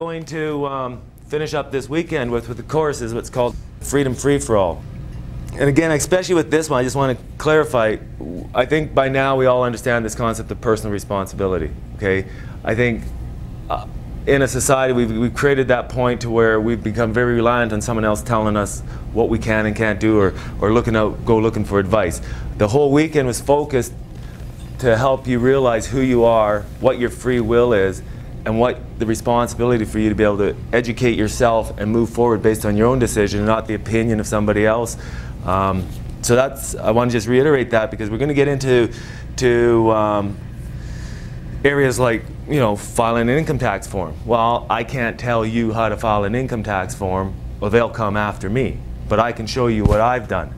Going to finish up this weekend with the course is what's called Freedom Free-for-All. And again, especially with this one, I just want to clarify, I think by now we all understand this concept of personal responsibility, okay? I think in a society we've created that point to where we've become very reliant on someone else telling us what we can and can't do, or go looking for advice. The whole weekend was focused to help you realize who you are, what your free will is, and what the responsibility for you to be able to educate yourself and move forward based on your own decision, not the opinion of somebody else. So that's, I want to just reiterate that, because we're going to get into areas like, you know, filing an income tax form. Well, I can't tell you how to file an income tax form, or they'll come after me. But I can show you what I've done.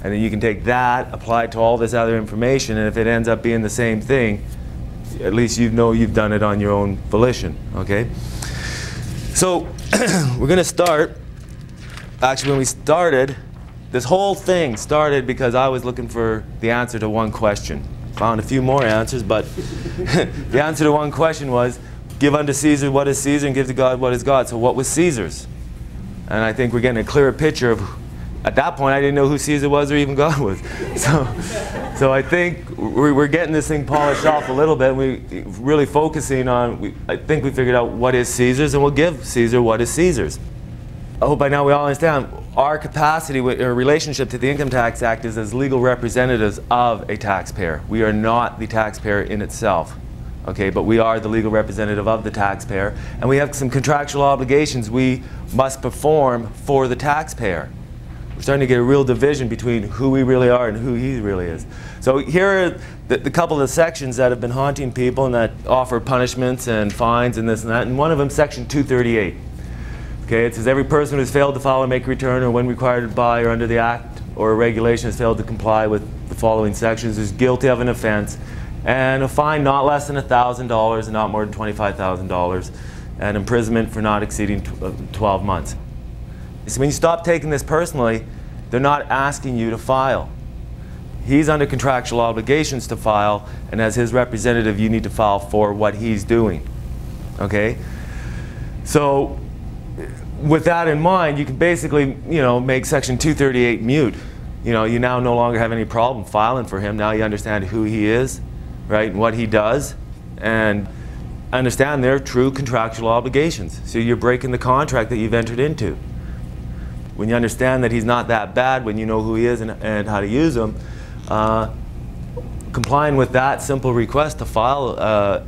And then you can take that, apply it to all this other information, and if it ends up being the same thing, at least you know you've done it on your own volition, okay? So we're going to start. Actually, when we started, this whole thing started because I was looking for the answer to one question. Found a few more answers, but the answer to one question was, give unto Caesar what is Caesar and give to God what is God. So what was Caesar's? And I think we're getting a clearer picture of, at that point I didn't know who Caesar was or even God was. So I think we're getting this thing polished off a little bit. We're really focusing on, I think we figured out what is Caesar's, and we'll give Caesar what is Caesar's. I hope by now we all understand our capacity or relationship to the Income Tax Act is as legal representatives of a taxpayer. We are not the taxpayer in itself, okay, but we are the legal representative of the taxpayer, and we have some contractual obligations we must perform for the taxpayer. We're starting to get a real division between who we really are and who he really is. So here are the couple of sections that have been haunting people and that offer punishments and fines and this and that, and one of them, section 238. Okay, it says every person who has failed to file or make a return, or when required by or under the Act or a regulation has failed to comply with the following sections, is guilty of an offense, and a fine not less than $1,000 and not more than $25,000, and imprisonment for not exceeding 12 months. So when you stop taking this personally, they're not asking you to file. He's under contractual obligations to file, and as his representative, you need to file for what he's doing. Okay? So with that in mind, you can basically, you know, make section 238 mute. You know, you now no longer have any problem filing for him. Now you understand who he is, right, and what he does, and understand their true contractual obligations. So you're breaking the contract that you've entered into. When you understand that he's not that bad, when you know who he is and how to use him, complying with that simple request to file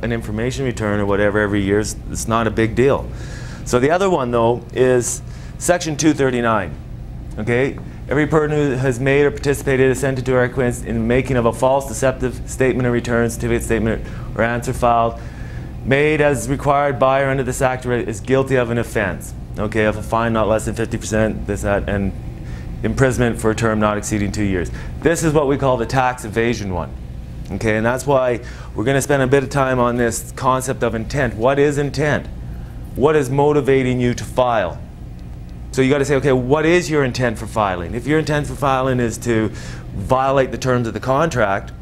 an information return or whatever every year, it's not a big deal. So the other one, though, is section 239. Okay? Every person who has made or participated, assented to, or acquiesced in making of a false, deceptive statement or return, certificate, statement, or answer filed, made as required by or under this act, is guilty of an offense. Okay, of a fine not less than 50%, this, that, and imprisonment for a term not exceeding 2 years. This is what we call the tax evasion one. Okay, and that's why we're going to spend a bit of time on this concept of intent. What is intent? What is motivating you to file? So you got to say, okay, what is your intent for filing? If your intent for filing is to violate the terms of the contract,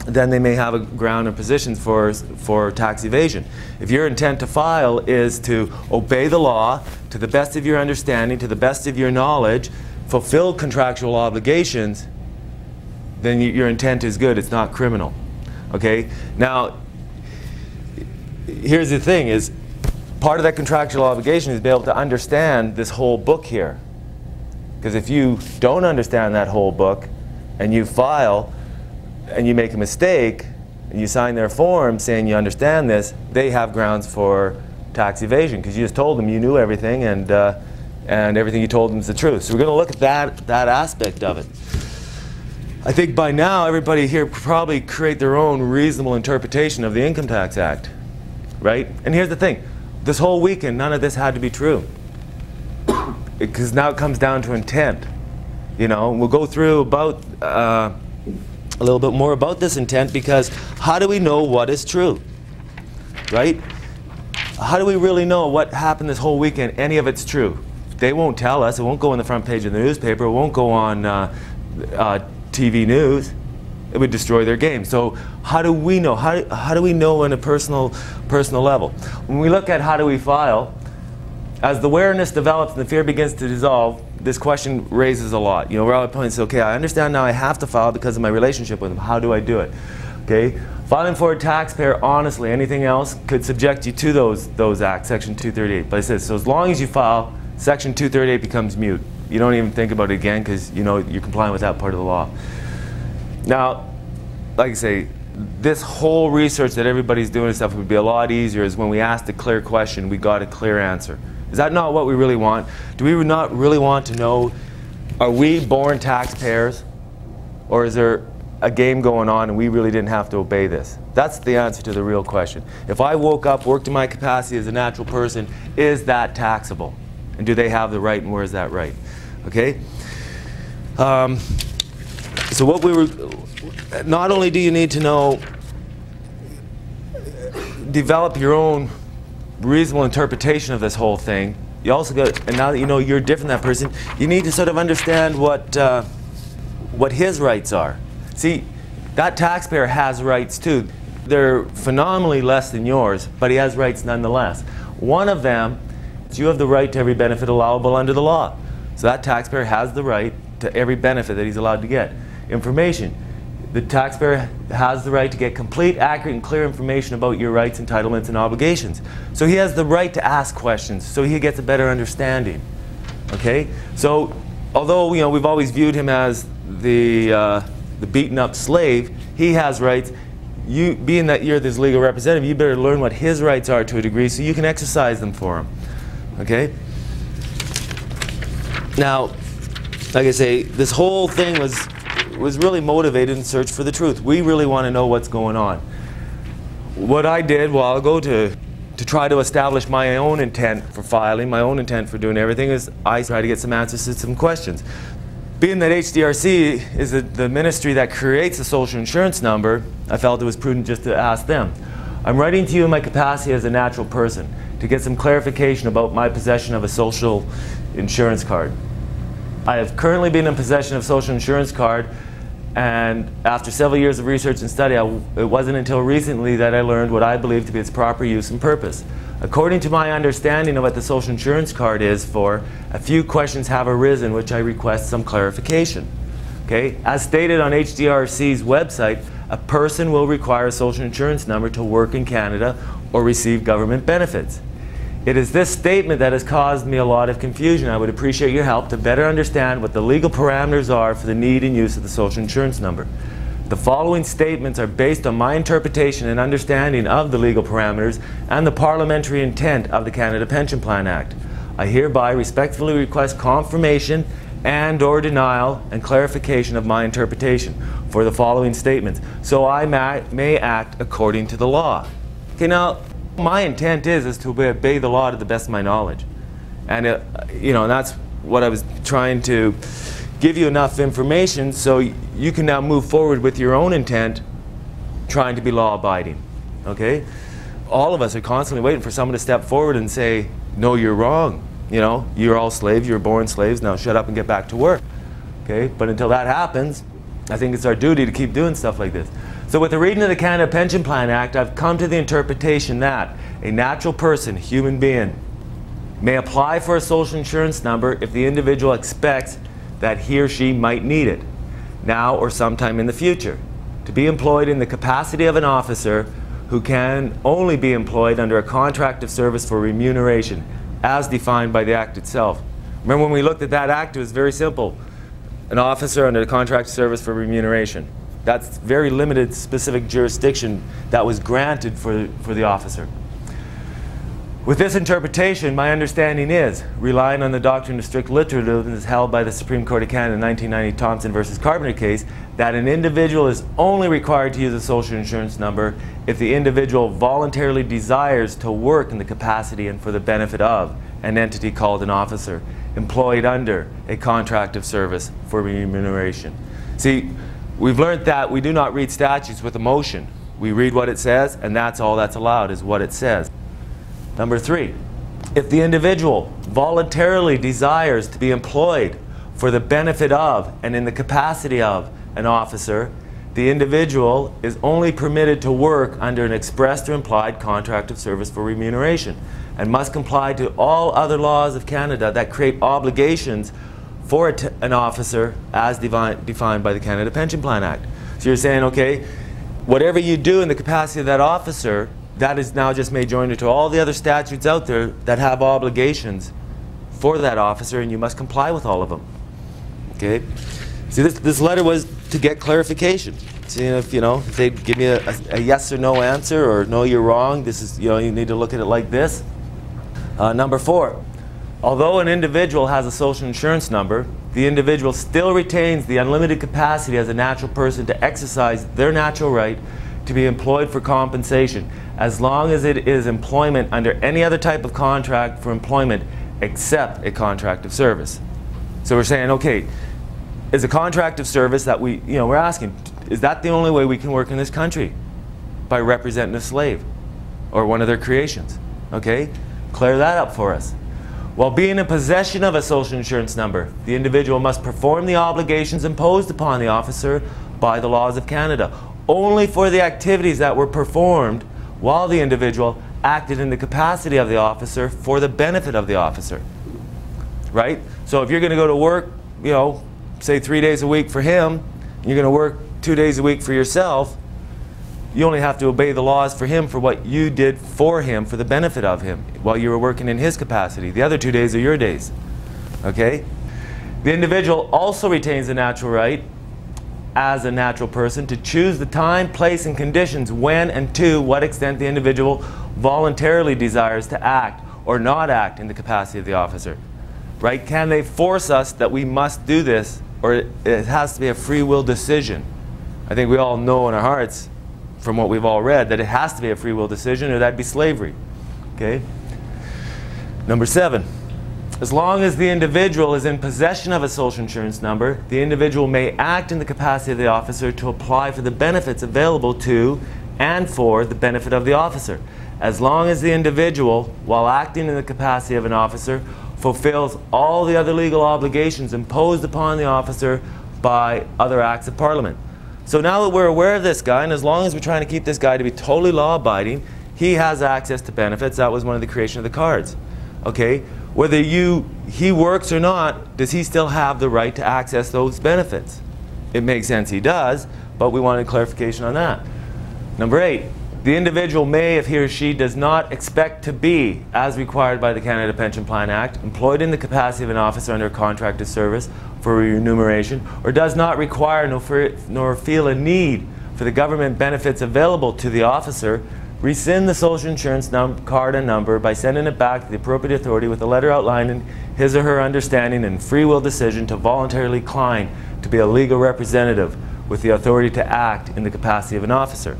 then they may have a ground and positions for tax evasion. If your intent to file is to obey the law to the best of your understanding, to the best of your knowledge, fulfill contractual obligations, then your intent is good. It's not criminal. Okay? Now, here's the thing, is part of that contractual obligation is to be able to understand this whole book here. Because if you don't understand that whole book and you file and you make a mistake and you sign their form saying you understand this, they have grounds for tax evasion because you just told them you knew everything, and everything you told them is the truth. So we're going to look at that aspect of it. I think by now everybody here could probably create their own reasonable interpretation of the Income Tax Act, right? And here's the thing. This whole weekend, none of this had to be true. Because now it comes down to intent. You know, we'll go through about a little bit more about this intent, because how do we know what is true? Right? How do we really know what happened this whole weekend, any of it's true? They won't tell us. It won't go on the front page of the newspaper. It won't go on TV news. It would destroy their game. So how do we know? How do we know on a personal level? When we look at how do we file, As the awareness develops and the fear begins to dissolve, this question raises a lot. You know, we're all at points, okay, I understand now I have to file because of my relationship with him. How do I do it? Okay, filing for a taxpayer, honestly, anything else could subject you to those acts, Section 238. But it says, so as long as you file, Section 238 becomes mute. You don't even think about it again because you know you're complying with that part of the law. Now, like I say, this whole research that everybody's doing and stuff would be a lot easier is when we asked a clear question, we got a clear answer. Is that not what we really want? Do we not really want to know, are we born taxpayers? Or is there a game going on and we really didn't have to obey this? That's the answer to the real question. If I woke up, worked in my capacity as a natural person, is that taxable? And do they have the right, and where is that right? Okay? So what we were, not only do you need to know, develop your own reasonable interpretation of this whole thing, you also got, and now that you know you're different than that person, you need to sort of understand what his rights are. See, that taxpayer has rights too. They're phenomenally less than yours, but he has rights nonetheless. One of them is you have the right to every benefit allowable under the law. So that taxpayer has the right to every benefit that he's allowed to get. Information. The taxpayer has the right to get complete, accurate, and clear information about your rights, entitlements, and obligations. So he has the right to ask questions, so he gets a better understanding. Okay? So, although we've always viewed him as the beaten-up slave, he has rights. You, being that you're this legal representative, you better learn what his rights are to a degree, so you can exercise them for him. Okay? Now, like I say, this whole thing was really motivated in search for the truth. We really want to know what's going on. What I did a while ago to try to establish my own intent for filing, my own intent for doing everything, is I tried to get some answers to some questions. Being that HDRC is the ministry that creates the social insurance number, I felt it was prudent just to ask them. I'm writing to you in my capacity as a natural person to get some clarification about my possession of a social insurance card. I have currently been in possession of a social insurance card, and after several years of research and study, it wasn't until recently that I learned what I believe to be its proper use and purpose. According to my understanding of what the social insurance card is for, a few questions have arisen which I request some clarification. Okay? As stated on HDRC's website, a person will require a social insurance number to work in Canada or receive government benefits. It is this statement that has caused me a lot of confusion. I would appreciate your help to better understand what the legal parameters are for the need and use of the social insurance number. The following statements are based on my interpretation and understanding of the legal parameters and the parliamentary intent of the Canada Pension Plan Act. I hereby respectfully request confirmation and/or denial and clarification of my interpretation for the following statements, so I may act according to the law. Okay, now, my intent is to obey the law to the best of my knowledge. And, and that's what I was trying to give you enough information so you can now move forward with your own intent, trying to be law-abiding. Okay? All of us are constantly waiting for someone to step forward and say, no, you're wrong. You're all slaves, you're born slaves, now shut up and get back to work. Okay? But until that happens, I think it's our duty to keep doing stuff like this. So with the reading of the Canada Pension Plan Act, I've come to the interpretation that a natural person, human being, may apply for a social insurance number if the individual expects that he or she might need it, now or sometime in the future, to be employed in the capacity of an officer who can only be employed under a contract of service for remuneration, as defined by the Act itself. Remember when we looked at that Act, it was very simple. An officer under a contract of service for remuneration. That's very limited specific jurisdiction that was granted for the officer. With this interpretation, my understanding is, relying on the doctrine of strict literalism as held by the Supreme Court of Canada in the 1990 Thompson versus Carpenter case, that an individual is only required to use a social insurance number if the individual voluntarily desires to work in the capacity and for the benefit of an entity called an officer, employed under a contract of service for remuneration. See, we've learned that we do not read statutes with emotion. We read what it says, and that's all that's allowed, is what it says. Number 3, if the individual voluntarily desires to be employed for the benefit of and in the capacity of an officer, the individual is only permitted to work under an expressed or implied contract of service for remuneration. and must comply to all other laws of Canada that create obligations for an officer as defined by the Canada Pension Plan Act. So you're saying, okay, whatever you do in the capacity of that officer, that is now just made joined to all the other statutes out there that have obligations for that officer, and you must comply with all of them. Okay? See, this letter was to get clarification. See, if they give me a yes or no answer, or no, you're wrong, this is, you need to look at it like this. Number 4, although an individual has a social insurance number, the individual still retains the unlimited capacity as a natural person to exercise their natural right to be employed for compensation, as long as it is employment under any other type of contract for employment except a contract of service. So we're saying, okay, is a contract of service that we're asking, is that the only way we can work in this country? By representing a slave or one of their creations? Okay, clear that up for us. While being in possession of a social insurance number, the individual must perform the obligations imposed upon the officer by the laws of Canada, only for the activities that were performed while the individual acted in the capacity of the officer for the benefit of the officer. Right? So if you're going to go to work, say 3 days a week for him, you're going to work 2 days a week for yourself, you only have to obey the laws for him for what you did for him, for the benefit of him, while you were working in his capacity. The other 2 days are your days. Okay? The individual also retains the natural right, as a natural person, to choose the time, place, and conditions when and to what extent the individual voluntarily desires to act or not act in the capacity of the officer. Right? Can they force us that we must do this, or it has to be a free will decision? I think we all know in our hearts, from what we've all read, that it has to be a free will decision, or that'd be slavery. Okay? Number 7. As long as the individual is in possession of a social insurance number, the individual may act in the capacity of the officer to apply for the benefits available to and for the benefit of the officer, as long as the individual, while acting in the capacity of an officer, fulfills all the other legal obligations imposed upon the officer by other acts of Parliament. So now that we're aware of this guy, and as long as we're trying to keep this guy to be totally law-abiding, he has access to benefits. That was one of the creation of the cards. Okay? Whether he works or not, does he still have the right to access those benefits? It makes sense he does, but we wanted clarification on that. Number 8, the individual may, if he or she does not expect to be, as required by the Canada Pension Plan Act, employed in the capacity of an officer under a contract of service for remuneration, or does not require nor feel a need for the government benefits available to the officer, rescind the social insurance card and number by sending it back to the appropriate authority with a letter outlining his or her understanding and free will decision to voluntarily decline to be a legal representative with the authority to act in the capacity of an officer.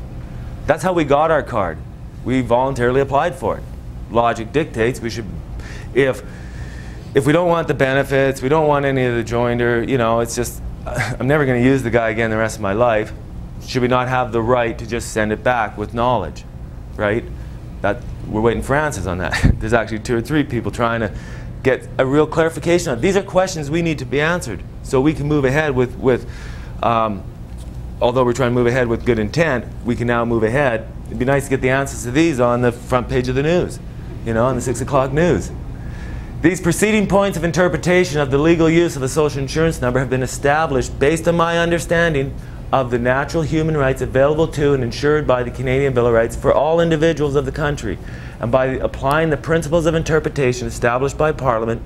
That's how we got our card. We voluntarily applied for it. Logic dictates we should, if we don't want the benefits, we don't want any of the joinder, it's just, I'm never going to use the guy again the rest of my life, should we not have the right to just send it back with knowledge? Right? We're waiting for answers on that. There's actually 2 or 3 people trying to get a real clarification on it. These are questions we need to be answered so we can move ahead with although we're trying to move ahead with good intent, we can now move ahead. It'd be nice to get the answers to these on the front page of the news, on the 6 o'clock news. These preceding points of interpretation of the legal use of a social insurance number have been established based on my understanding of the natural human rights available to and ensured by the Canadian Bill of Rights for all individuals of the country, and by applying the principles of interpretation established by Parliament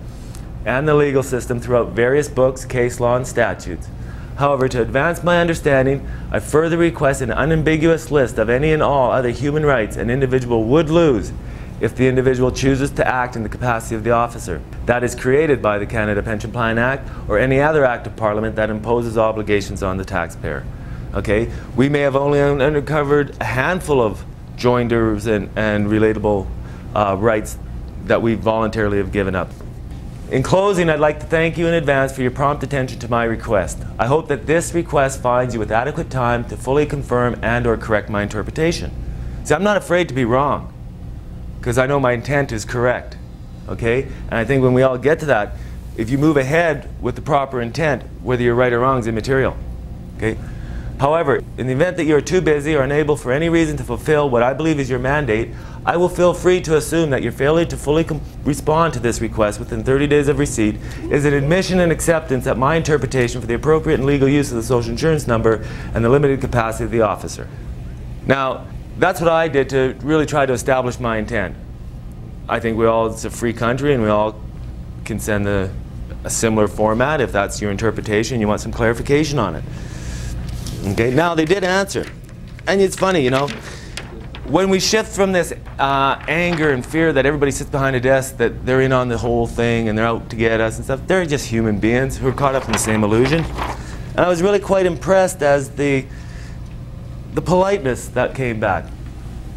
and the legal system throughout various books, case law, and statutes. However, to advance my understanding, I further request an unambiguous list of any and all other human rights an individual would lose if the individual chooses to act in the capacity of the officer. That is created by the Canada Pension Plan Act or any other act of Parliament that imposes obligations on the taxpayer. Okay? We may have only uncovered a handful of joinders and relatable rights that we voluntarily have given up. In closing, I'd like to thank you in advance for your prompt attention to my request. I hope that this request finds you with adequate time to fully confirm and/or correct my interpretation. See, I'm not afraid to be wrong, because I know my intent is correct. Okay? And I think when we all get to that, if you move ahead with the proper intent, whether you're right or wrong is immaterial. Okay? However, in the event that you are too busy or unable for any reason to fulfill what I believe is your mandate, I will feel free to assume that your failure to fully respond to this request within 30 days of receipt is an admission and acceptance that my interpretation for the appropriate and legal use of the social insurance number and the limited capacity of the officer. Now, that's what I did to really try to establish my intent. I think it's a free country and we all can send a similar format if that's your interpretation, you want some clarification on it. Okay, now they did answer. And it's funny, you know, when we shift from this anger and fear that everybody sits behind a desk, that they're in on the whole thing and they're out to get us and stuff, they're just human beings who are caught up in the same illusion. And I was really quite impressed as the politeness that came back.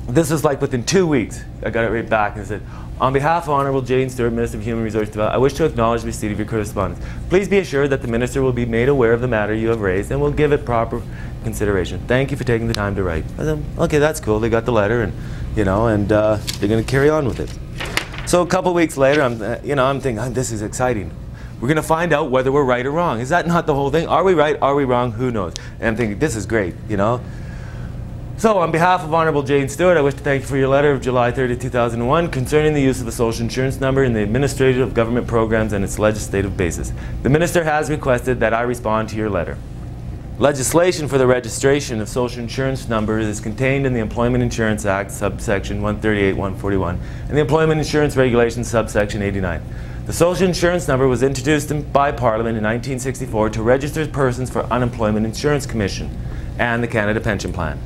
This was like within 2 weeks, I got it right back and said, on behalf of Honourable Jane Stewart, Minister of Human Resource Development, I wish to acknowledge the receipt of your correspondence. Please be assured that the Minister will be made aware of the matter you have raised and will give it proper consideration. Thank you for taking the time to write. I said, okay, that's cool. They got the letter, and you know, and they're going to carry on with it. So a couple weeks later, I'm thinking, this is exciting. We're going to find out whether we're right or wrong. Is that not the whole thing? Are we right? Are we wrong? Who knows? And I'm thinking, this is great, you know. So on behalf of Honourable Jane Stewart, I wish to thank you for your letter of July 30, 2001 concerning the use of the social insurance number in the administration of government programs and its legislative basis. The Minister has requested that I respond to your letter. Legislation for the registration of social insurance numbers is contained in the Employment Insurance Act, subsection 138-141, and the Employment Insurance Regulations, subsection 89. The social insurance number was introduced by Parliament in 1964 to register persons for Unemployment Insurance Commission and the Canada Pension Plan.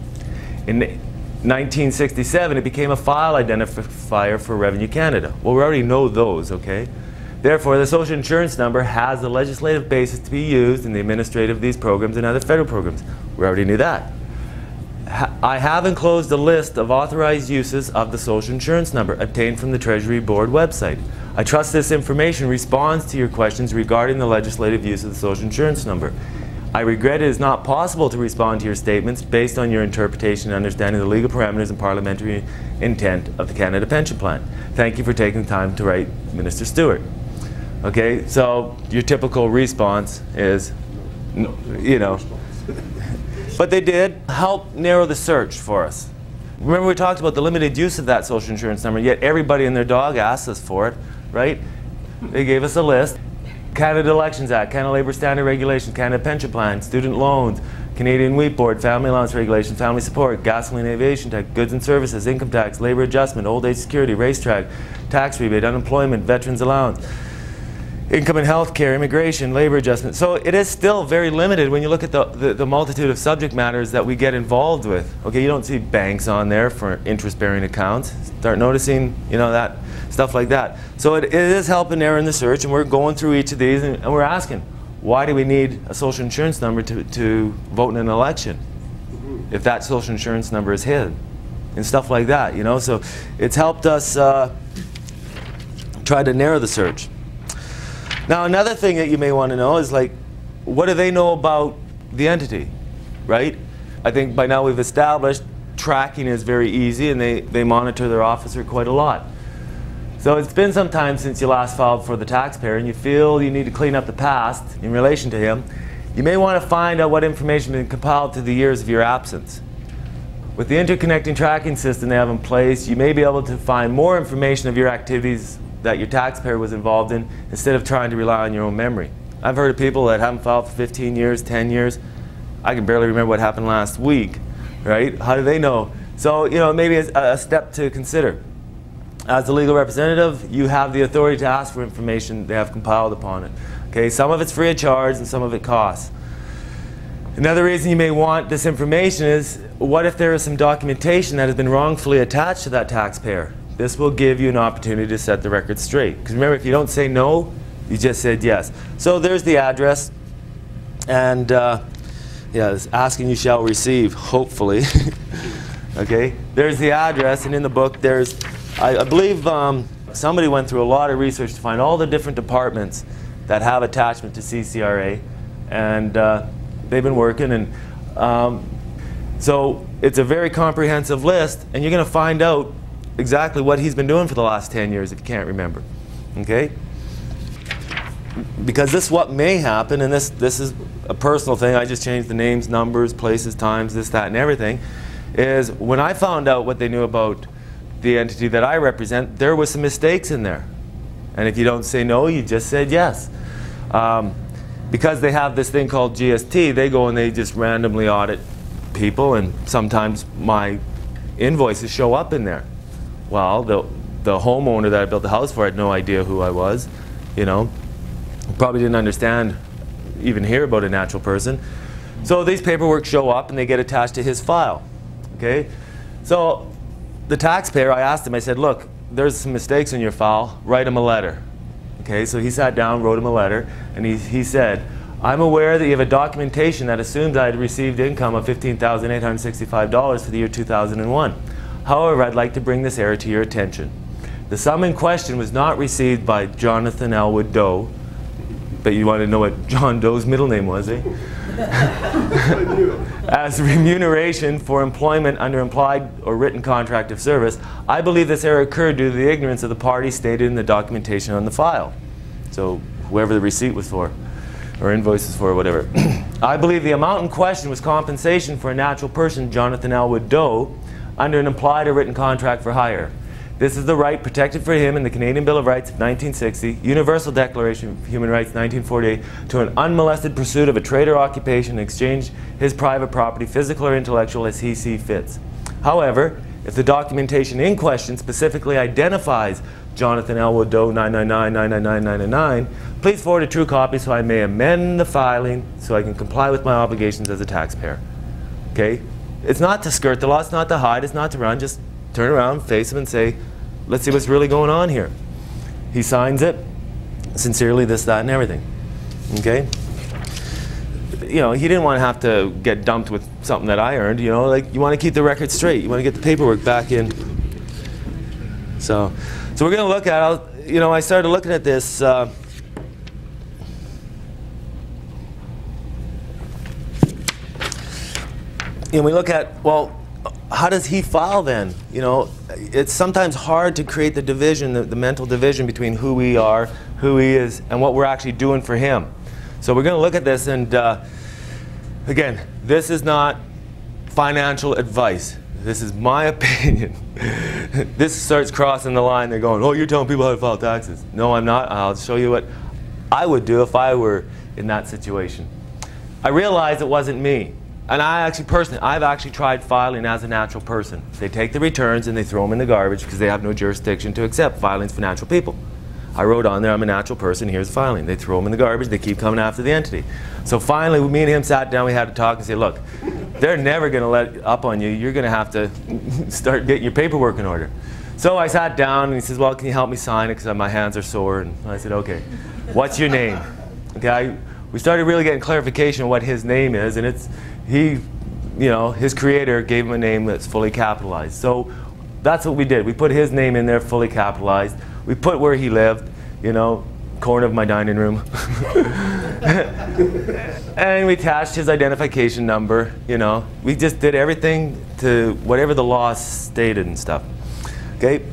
In 1967, it became a file identifier for Revenue Canada. Well, we already know those, okay? Therefore, the social insurance number has the legislative basis to be used in the administrative of these programs and other federal programs. We already knew that. I have enclosed a list of authorized uses of the social insurance number obtained from the Treasury Board website. I trust this information responds to your questions regarding the legislative use of the social insurance number. I regret it is not possible to respond to your statements based on your interpretation and understanding the legal parameters and parliamentary intent of the Canada Pension Plan. Thank you for taking the time to write Minister Stewart. Okay, so your typical response is, you know, but they did help narrow the search for us. Remember we talked about the limited use of that social insurance number, yet everybody and their dog asked us for it, right? They gave us a list. Canada Elections Act, Canada Labour Standard Regulations, Canada Pension Plan, Student Loans, Canadian Wheat Board, Family Allowance Regulations, Family Support, Gasoline Aviation Tax, Goods and Services, Income Tax, Labour Adjustment, Old Age Security, Racetrack, Tax Rebate, Unemployment, Veterans Allowance, Income and Health Care, Immigration, Labour Adjustment. So it is still very limited when you look at the multitude of subject matters that we get involved with. Okay, you don't see banks on there for interest-bearing accounts. Start noticing, you know, that stuff like that. So it is helping narrow in the search, and we're going through each of these, and we're asking, why do we need a social insurance number to vote in an election if that social insurance number is hidden? And stuff like that, you know. So it's helped us try to narrow the search. Now another thing that you may want to know is, like, what do they know about the entity, right? I think by now we've established tracking is very easy, and they monitor their officer quite a lot. So it's been some time since you last filed for the taxpayer and you feel you need to clean up the past in relation to him. You may want to find out what information has been compiled through the years of your absence. With the interconnecting tracking system they have in place, you may be able to find more information of your activities that your taxpayer was involved in instead of trying to rely on your own memory. I've heard of people that haven't filed for 15 years, 10 years. I can barely remember what happened last week, right? How do they know? So, you know, maybe a step to consider. As the legal representative, you have the authority to ask for information they have compiled upon it. Okay, some of it's free of charge and some of it costs. Another reason you may want this information is, what if there is some documentation that has been wrongfully attached to that taxpayer? This will give you an opportunity to set the record straight. Because remember, if you don't say no, you just said yes. So there's the address, and yeah, it's asking you shall receive, hopefully. Okay, there's the address, and in the book there's, I believe somebody went through a lot of research to find all the different departments that have attachment to CCRA, and they've been working, and so it's a very comprehensive list, and you're going to find out exactly what he's been doing for the last 10 years if you can't remember. Okay? because this is what may happen, and this is a personal thing, I just changed the names, numbers, places, times, this, that, and everything, is when I found out what they knew about the entity that I represent, there was some mistakes in there. And if you don't say no, you just said yes. Because they have this thing called GST, they go and they just randomly audit people, and sometimes my invoices show up in there. Well, the homeowner that I built the house for had no idea who I was, you know. Probably didn't understand, even hear about a natural person. So these paperwork show up and they get attached to his file, okay? So the taxpayer, I asked him, I said, look, there's some mistakes in your file, write him a letter. Okay, so he sat down, wrote him a letter, and he said, I'm aware that you have a documentation that assumes I had received income of $15,865 for the year 2001. However, I'd like to bring this error to your attention. The sum in question was not received by Jonathan Elwood Doe. But you want to know what John Doe's middle name was, eh? As remuneration for employment under implied or written contract of service. I believe this error occurred due to the ignorance of the party stated in the documentation on the file. So whoever the receipt was for, or invoice was for, or whatever. I believe the amount in question was compensation for a natural person, Jonathan Elwood Doe, under an implied or written contract for hire. This is the right protected for him in the Canadian Bill of Rights of 1960, Universal Declaration of Human Rights 1948, to an unmolested pursuit of a trade or occupation and exchange his private property, physical or intellectual, as he sees fits. However, if the documentation in question specifically identifies Jonathan Elwood Doe 999-999-999, please forward a true copy so I may amend the filing so I can comply with my obligations as a taxpayer. Okay? It's not to skirt the law, it's not to hide, it's not to run, just turn around, face him, and say, let's see what's really going on here. He signs it, sincerely, this, that, and everything. Okay? You know, he didn't want to have to get dumped with something that I earned. You know, like, you want to keep the record straight. You want to get the paperwork back in. So we're going to look at, you know, I started looking at this. And we look at, well, how does he file then? You know, it's sometimes hard to create the division, the mental division between who we are, who he is, and what we're actually doing for him. So we're going to look at this, and again, this is not financial advice. This is my opinion. This starts crossing the line. They're going, oh, you're telling people how to file taxes. No, I'm not. I'll show you what I would do if I were in that situation. I realized it wasn't me. And I've actually tried filing as a natural person. They take the returns and they throw them in the garbage because they have no jurisdiction to accept filings for natural people. I wrote on there, I'm a natural person, here's the filing. They throw them in the garbage, they keep coming after the entity. So finally, me and him sat down, we had to talk and say, look, they're never going to let up on you. You're going to have to start getting your paperwork in order. So I sat down and he says, well, can you help me sign it because my hands are sore? And I said, okay, what's your name? Okay, we started really getting clarification of what his name is, and it's, you know, his creator gave him a name that's fully capitalized. So that's what we did. We put his name in there, fully capitalized. We put where he lived, you know, corner of my dining room. And we attached his identification number, you know. We just did everything to whatever the law stated and stuff. Okay?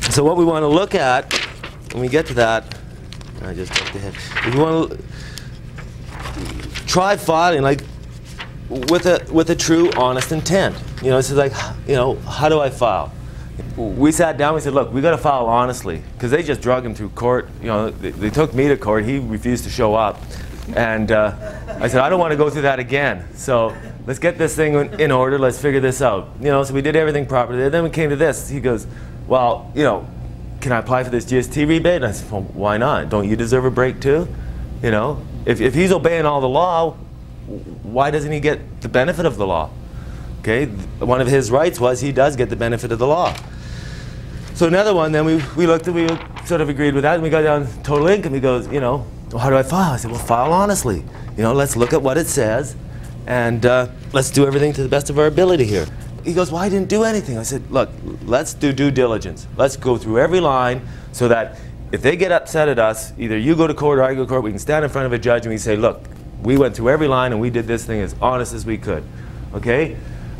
So what we want to look at, when we get to that, I just jumped ahead. If you want to try filing, like, with a true, honest intent. You know, this is like, you know, how do I file? We sat down, we said, look, we got to file honestly, because they just drug him through court. You know, they took me to court, he refused to show up. And I said, I don't want to go through that again. So let's get this thing in order, let's figure this out. You know, so we did everything properly. Then we came to this. He goes, well, you know, can I apply for this GST rebate? And I said, well, why not? Don't you deserve a break too? You know, if he's obeying all the law, why doesn't he get the benefit of the law? Okay, one of his rights was he does get the benefit of the law. So another one, then we looked at, we sort of agreed with that, and we got down total income. He goes, you know, well, how do I file? I said, well, file honestly. You know, let's look at what it says, and let's do everything to the best of our ability here. He goes, well, I didn't do anything. I said, look, let's do due diligence. Let's go through every line so that if they get upset at us, either you go to court or I go to court, we can stand in front of a judge and we say, look, we went through every line and we did this thing as honest as we could. Okay?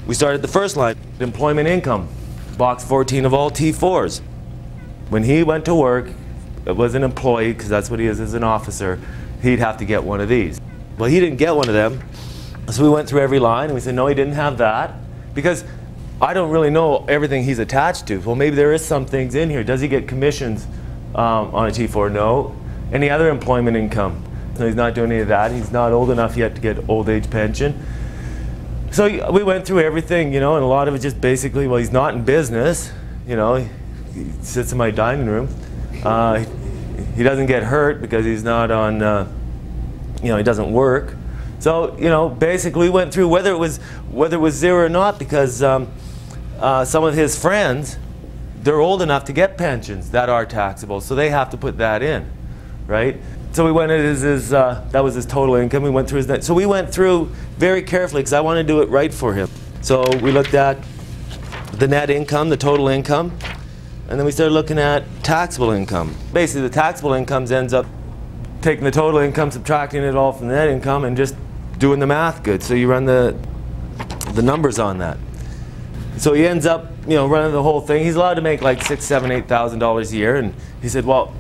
We started the first line, employment income, box 14 of all T4s. When he went to work, was an employee, because that's what he is as an officer, he'd have to get one of these. Well, he didn't get one of them, so we went through every line and we said, no, he didn't have that, because I don't really know everything he's attached to. Well, maybe there is some things in here. Does he get commissions on a T4? No. Any other employment income? No, he's not doing any of that. He's not old enough yet to get old age pension. So we went through everything, you know, and a lot of it just basically, well, he's not in business, you know, he sits in my dining room. He doesn't get hurt because he's not on, you know, he doesn't work. So, you know, basically we went through whether it was zero or not, because some of his friends, they're old enough to get pensions that are taxable, so they have to put that in, right? So we went at his that was his total income. We went through his net. So we went through very carefully because I want to do it right for him. So we looked at the net income, the total income, and then we started looking at taxable income. Basically, the taxable income ends up taking the total income, subtracting it all from the net income, and just doing the math good. So you run the numbers on that. So he ends up, you know, running the whole thing. He's allowed to make like $6,000, $7,000, $8,000 a year, and he said, well,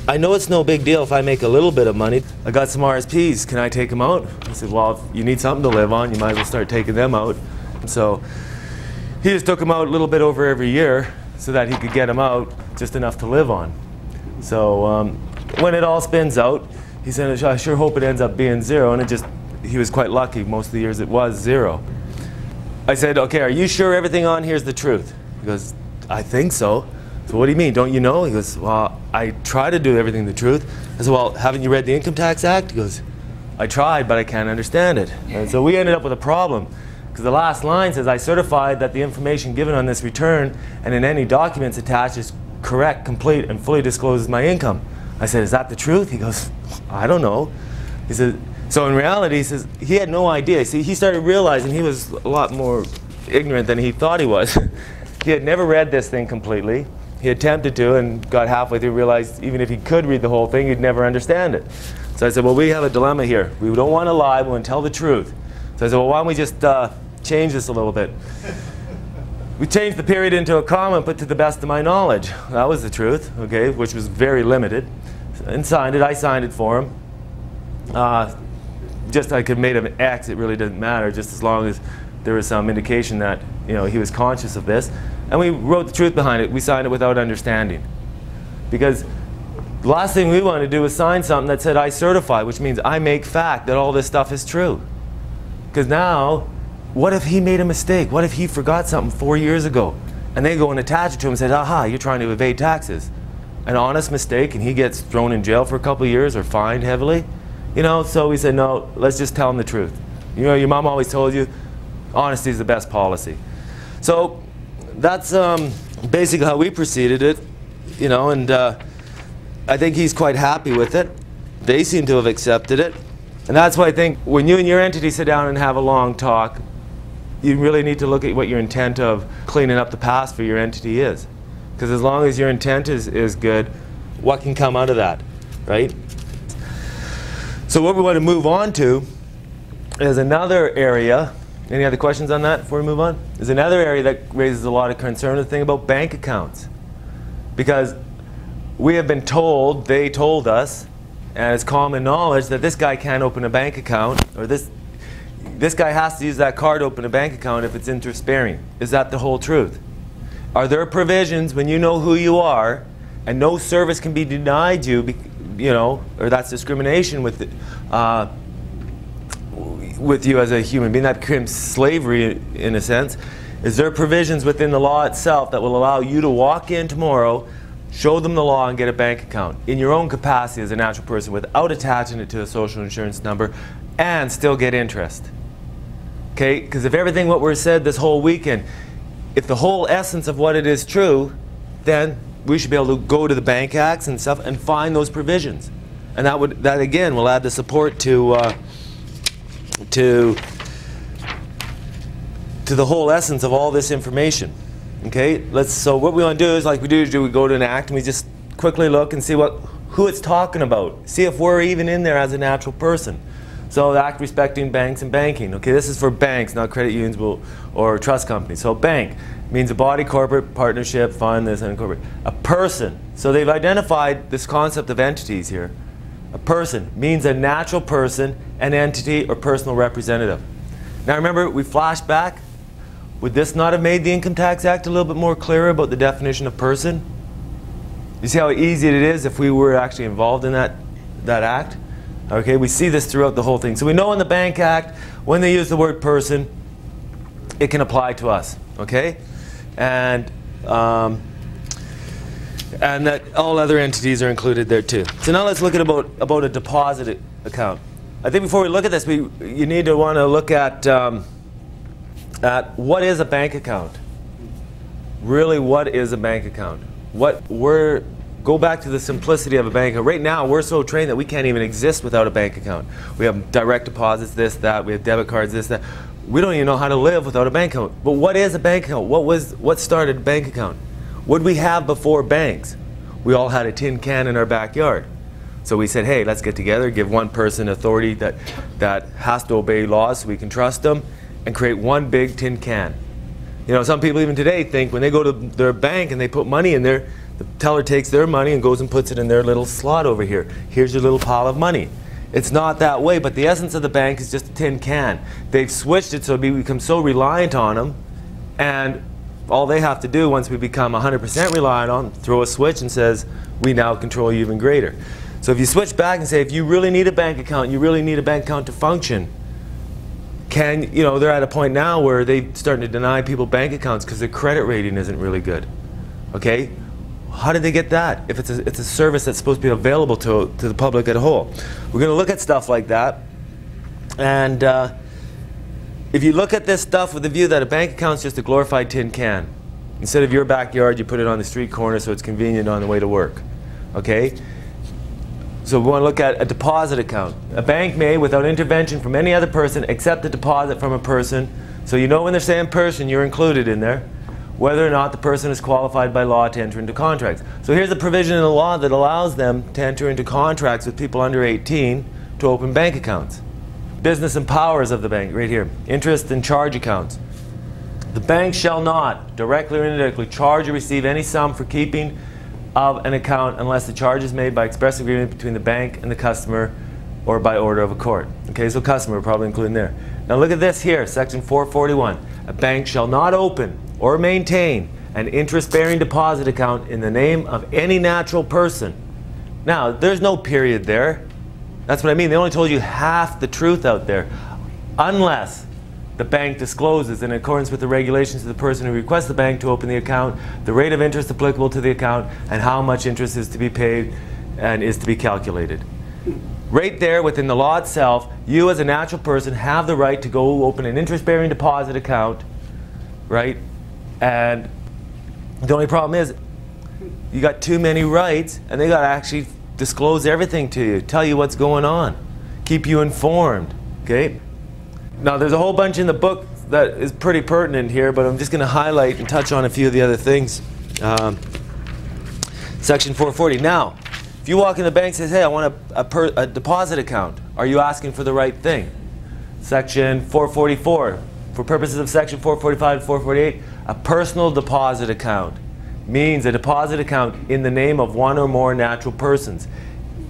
I know it's no big deal if I make a little bit of money. I got some RSPs, can I take them out? I said, well, if you need something to live on, you might as well start taking them out. And so he just took them out a little bit over every year so that he could get them out just enough to live on. So when it all spins out, he said, I sure hope it ends up being zero, and he was quite lucky. Most of the years it was zero. I said, okay, are you sure everything on here is the truth? He goes, I think so. So what do you mean, don't you know? He goes, well, I try to do everything the truth. I said, well, haven't you read the Income Tax Act? He goes, I tried, but I can't understand it. And so we ended up with a problem, because the last line says, I certified that the information given on this return and in any documents attached is correct, complete, and fully discloses my income. I said, is that the truth? He goes, I don't know. He said, so in reality, he says, he had no idea. See, he started realizing he was a lot more ignorant than he thought he was. He had never read this thing completely. He attempted to and got halfway through, realized even if he could read the whole thing, he'd never understand it. So I said, well, we have a dilemma here. We don't want to lie, we want to tell the truth. So I said, well, why don't we just change this a little bit? We changed the period into a comma and put to the best of my knowledge. That was the truth, okay, which was very limited. And signed it. I signed it for him. Just I could have made an X, it really didn't matter, just as long as there was some indication that, you know, he was conscious of this. And we wrote the truth behind it. We signed it without understanding. Because the last thing we wanted to do was sign something that said I certify, which means I make fact that all this stuff is true. Because now, what if he made a mistake? What if he forgot something 4 years ago? And they go and attach it to him and say, aha, you're trying to evade taxes. An honest mistake, and he gets thrown in jail for a couple of years or fined heavily. You know, so we said, no, let's just tell him the truth. You know, your mom always told you, honesty is the best policy. So that's basically how we proceeded it, you know, and I think he's quite happy with it. They seem to have accepted it. And that's why I think when you and your entity sit down and have a long talk, you really need to look at what your intent of cleaning up the past for your entity is. Because as long as your intent is good, what can come out of that, right? So what we want to move on to is another area. Any other questions on that before we move on? There's another area that raises a lot of concern, the thing about bank accounts. Because we have been told, they told us, and it's common knowledge that this guy can't open a bank account, or this guy has to use that card to open a bank account if it's interest-bearing. Is that the whole truth? Are there provisions when you know who you are and no service can be denied you, you know, or that's discrimination with you as a human being, that becomes slavery in a sense? Is there provisions within the law itself that will allow you to walk in tomorrow, show them the law, and get a bank account in your own capacity as a natural person without attaching it to a social insurance number and still get interest? Okay, because if everything what we're said this whole weekend, if the whole essence of what it is true, then we should be able to go to the bank acts and stuff and find those provisions, and that again will add the support to the whole essence of all this information. Okay, so what we want to do is, like we do, we go to an act and we just quickly look and see who it's talking about. See if we're even in there as a natural person. So the act respecting banks and banking. Okay, this is for banks, not credit unions or trust companies. So bank means a body, corporate, partnership, fund, this, and corporate. A person. So they've identified this concept of entities here. A person means a natural person, an entity, or personal representative. Now remember, we flashed back. Would this not have made the Income Tax Act a little bit more clear about the definition of person? You see how easy it is if we were actually involved in that act? Okay, we see this throughout the whole thing. So we know in the Bank Act, when they use the word person, it can apply to us. Okay, and that all other entities are included there too. So now let's look at about a deposit account. I think before we look at this, you need to want to look at what is a bank account. Really, what is a bank account? Go back to the simplicity of a bank account. Right now, we're so trained that we can't even exist without a bank account. We have direct deposits, this, that. We have debit cards, this, that. We don't even know how to live without a bank account. But what is a bank account? What started a bank account? What did we have before banks? We all had a tin can in our backyard. So we said, hey, let's get together, give one person authority that has to obey laws so we can trust them, and create one big tin can. You know, some people even today think when they go to their bank and they put money in there, the teller takes their money and goes and puts it in their little slot over here. Here's your little pile of money. It's not that way, but the essence of the bank is just a tin can. They've switched it so we become so reliant on them, and all they have to do once we become 100% reliant on, throw a switch and says, we now control you even greater. So if you switch back and say, if you really need a bank account, you really need a bank account to function, they're at a point now where they're starting to deny people bank accounts because their credit rating isn't really good. Okay? How did they get that if it's a service that's supposed to be available to the public as a whole? We're going to look at stuff like that. And if you look at this stuff with the view that a bank account is just a glorified tin can, instead of your backyard, you put it on the street corner so it's convenient on the way to work. Okay? So we want to look at a deposit account. A bank may, without intervention from any other person, accept a deposit from a person. So you know when they're saying person, you're included in there, whether or not the person is qualified by law to enter into contracts. So here's a provision in the law that allows them to enter into contracts with people under 18 to open bank accounts. Business and powers of the bank, right here. Interest and charge accounts. The bank shall not, directly or indirectly, charge or receive any sum for keeping of an account unless the charge is made by express agreement between the bank and the customer or by order of a court. Okay, so customer probably included there. Now look at this here, section 441. A bank shall not open or maintain an interest-bearing deposit account in the name of any natural person. Now, there's no period there. That's what I mean. They only told you half the truth out there. Unless the bank discloses, in accordance with the regulations of the person who requests the bank to open the account, the rate of interest applicable to the account, and how much interest is to be paid and is to be calculated. Right there within the law itself, you as a natural person have the right to go open an interest-bearing deposit account, right? And the only problem is you got too many rights, and they got to actually disclose everything to you, tell you what's going on, keep you informed. Okay? Now there's a whole bunch in the book that is pretty pertinent here, but I'm just going to highlight and touch on a few of the other things. Section 440. Now, if you walk in the bank and says, hey, I want a deposit account, are you asking for the right thing? Section 444. For purposes of section 445 and 448, a personal deposit account means a deposit account in the name of one or more natural persons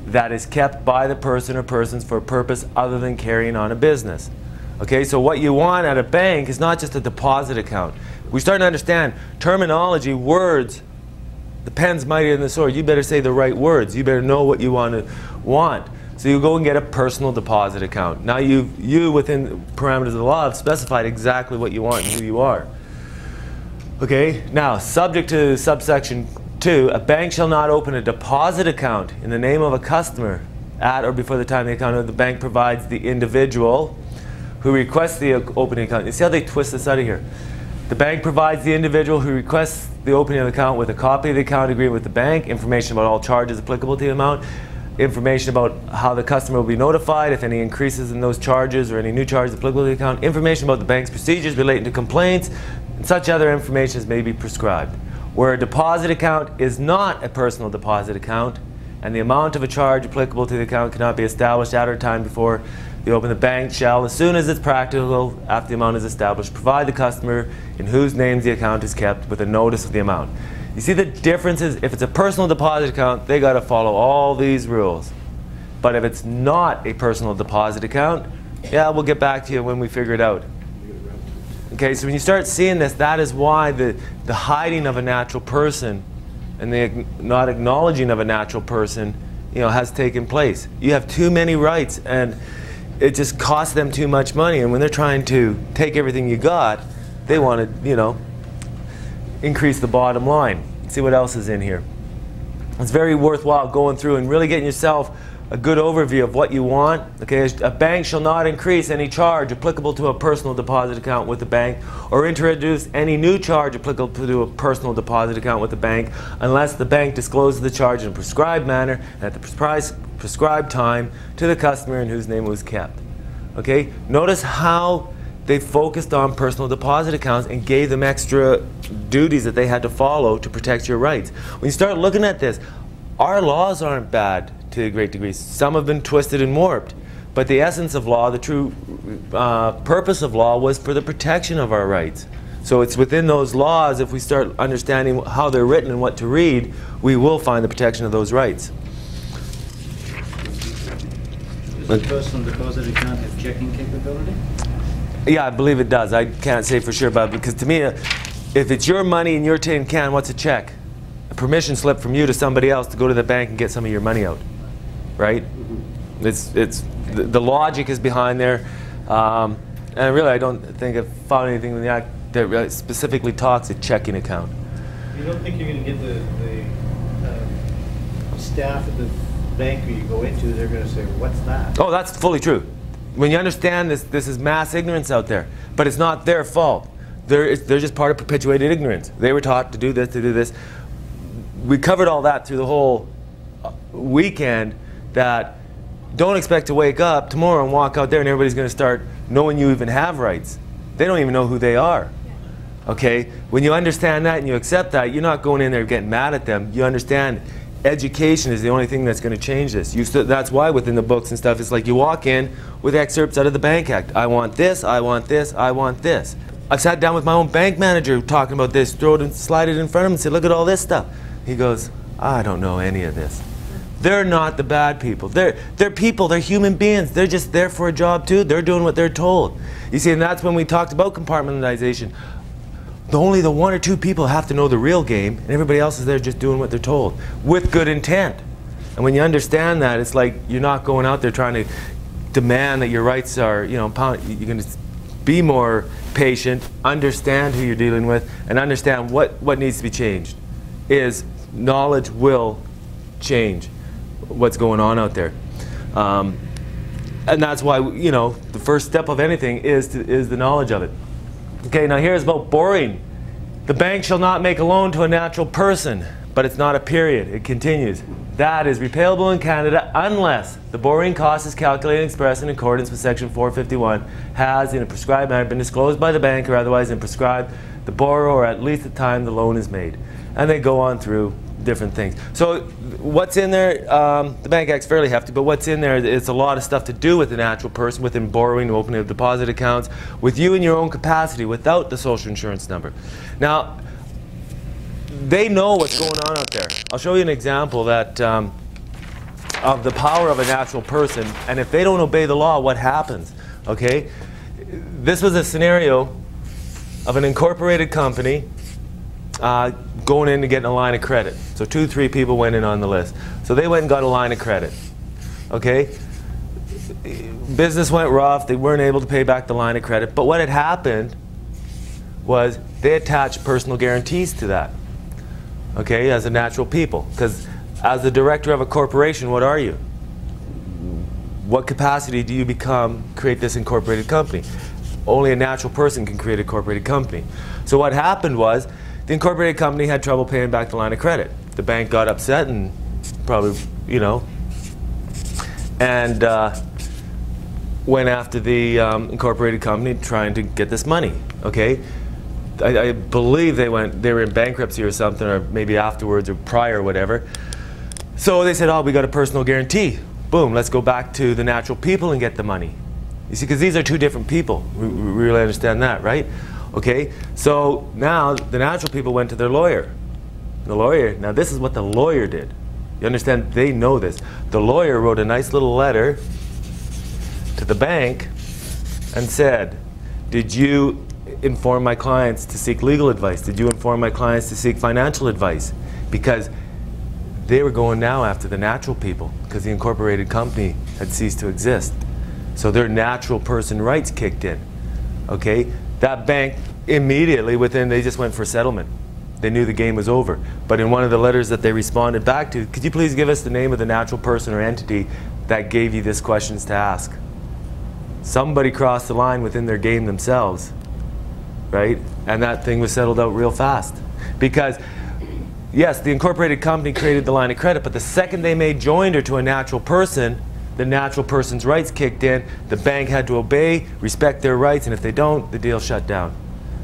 that is kept by the person or persons for a purpose other than carrying on a business. Okay, so what you want at a bank is not just a deposit account. We're starting to understand terminology, words. The pen's mightier than the sword. You better say the right words. You better know what you want. So you go and get a personal deposit account. Now you within the parameters of the law have specified exactly what you want and who you are. Okay, now subject to subsection 2, a bank shall not open a deposit account in the name of a customer at or before the time the account of the bank provides the individual who requests the opening account. You see how they twist this out of here? The bank provides the individual who requests the opening of the account with a copy of the account agreement with the bank, information about all charges applicable to the amount, information about how the customer will be notified if any increases in those charges or any new charges applicable to the account, information about the bank's procedures relating to complaints, and such other information as may be prescribed. Where a deposit account is not a personal deposit account and the amount of a charge applicable to the account cannot be established at or time before You open the bank shall, as soon as it's practical, after the amount is established, provide the customer in whose names the account is kept with a notice of the amount. You see the difference is, if it's a personal deposit account, they got to follow all these rules. But if it's not a personal deposit account, yeah, we'll get back to you when we figure it out. Okay, so when you start seeing this, that is why the hiding of a natural person and the not acknowledging of a natural person, you know, has taken place. You have too many rights, and it just costs them too much money. And when they're trying to take everything you got, they want to, you know, increase the bottom line. See what else is in here. It's very worthwhile going through and really getting yourself a good overview of what you want. Okay, a bank shall not increase any charge applicable to a personal deposit account with the bank, or introduce any new charge applicable to a personal deposit account with the bank, unless the bank discloses the charge in a prescribed manner and at the prescribed time to the customer in whose name it was kept. Okay, notice how they focused on personal deposit accounts and gave them extra duties that they had to follow to protect your rights. When you start looking at this, our laws aren't bad to a great degree. Some have been twisted and warped, but the essence of law, the true purpose of law, was for the protection of our rights. So it's within those laws, if we start understanding how they're written and what to read, we will find the protection of those rights. Does the personal deposit account have checking capability? Yeah, I believe it does. I can't say for sure, but because to me, if it's your money in your tin can, what's a check? A permission slip from you to somebody else to go to the bank and get some of your money out, right? The logic is behind there, and really I don't think I've found anything in the Act that specifically talks a checking account. You don't think you're going to get the staff at the bank you go into, they're going to say, what's that? Oh, that's fully true. When you understand this, this is mass ignorance out there, but it's not their fault. They're just part of perpetuated ignorance. They were taught to do this, to do this. We covered all that through the whole weekend, that don't expect to wake up tomorrow and walk out there and everybody's going to start knowing you even have rights. They don't even know who they are. Okay? When you understand that and you accept that, you're not going in there getting mad at them. You understand education is the only thing that's going to change this. That's why within the books and stuff, it's like you walk in with excerpts out of the Bank Act. I want this, I want this, I want this. I've sat down with my own bank manager talking about this, slide it in front of him and say, look at all this stuff. He goes, I don't know any of this. They're not the bad people. They're people, they're human beings. They're just there for a job too. They're doing what they're told. You see, and that's when we talked about compartmentalization. Only the one or two people have to know the real game, and everybody else is there just doing what they're told with good intent. And when you understand that, it's like you're not going out there trying to demand that your rights are, you know, you're going to be more patient, understand who you're dealing with, and understand what needs to be changed. Is knowledge will change what's going on out there. And that's why, you know, the first step of anything is the knowledge of it. Okay, now here's about borrowing. The bank shall not make a loan to a natural person, but it's not a period. It continues. That is repayable in Canada unless the borrowing cost is calculated and expressed in accordance with Section 451, has in a prescribed manner been disclosed by the bank or otherwise and prescribed the borrower at least the time the loan is made. And they go on through different things. So what's in there, the Bank Act's fairly hefty, but what's in there, it's a lot of stuff to do with the natural person, within borrowing, opening of deposit accounts, with you in your own capacity, without the social insurance number. Now, they know what's going on out there. I'll show you an example that of the power of a natural person, and if they don't obey the law, what happens? Okay, this was a scenario of an incorporated company going in to get a line of credit. So 2, 3 people went in on the list. So they went and got a line of credit. Okay? Business went rough. They weren't able to pay back the line of credit. But what had happened was they attached personal guarantees to that. Okay? As a natural people. Because as the director of a corporation, what are you? What capacity do you create this incorporated company? Only a natural person can create a incorporated company. So what happened was, the incorporated company had trouble paying back the line of credit. The bank got upset and probably, you know, and went after the incorporated company trying to get this money. Okay, I believe they were in bankruptcy or something, or maybe afterwards or prior or whatever. So they said, oh, we got a personal guarantee. Boom, let's go back to the natural people and get the money. You see, because these are two different people. We really understand that, right? Okay, so now the natural people went to their lawyer. The lawyer, now this is what the lawyer did. You understand? They know this. The lawyer wrote a nice little letter to the bank and said, did you inform my clients to seek legal advice? Did you inform my clients to seek financial advice? Because they were going now after the natural people, because the incorporated company had ceased to exist. So their natural person rights kicked in. Okay? That bank immediately they just went for settlement. They knew the game was over. But in one of the letters that they responded back to, could you please give us the name of the natural person or entity that gave you these questions to ask? Somebody crossed the line within their game themselves, right? And that thing was settled out real fast. Because, yes, the incorporated company created the line of credit, but the second they made joinder to a natural person, the natural person's rights kicked in. The bank had to obey, respect their rights, and if they don't, the deal shut down.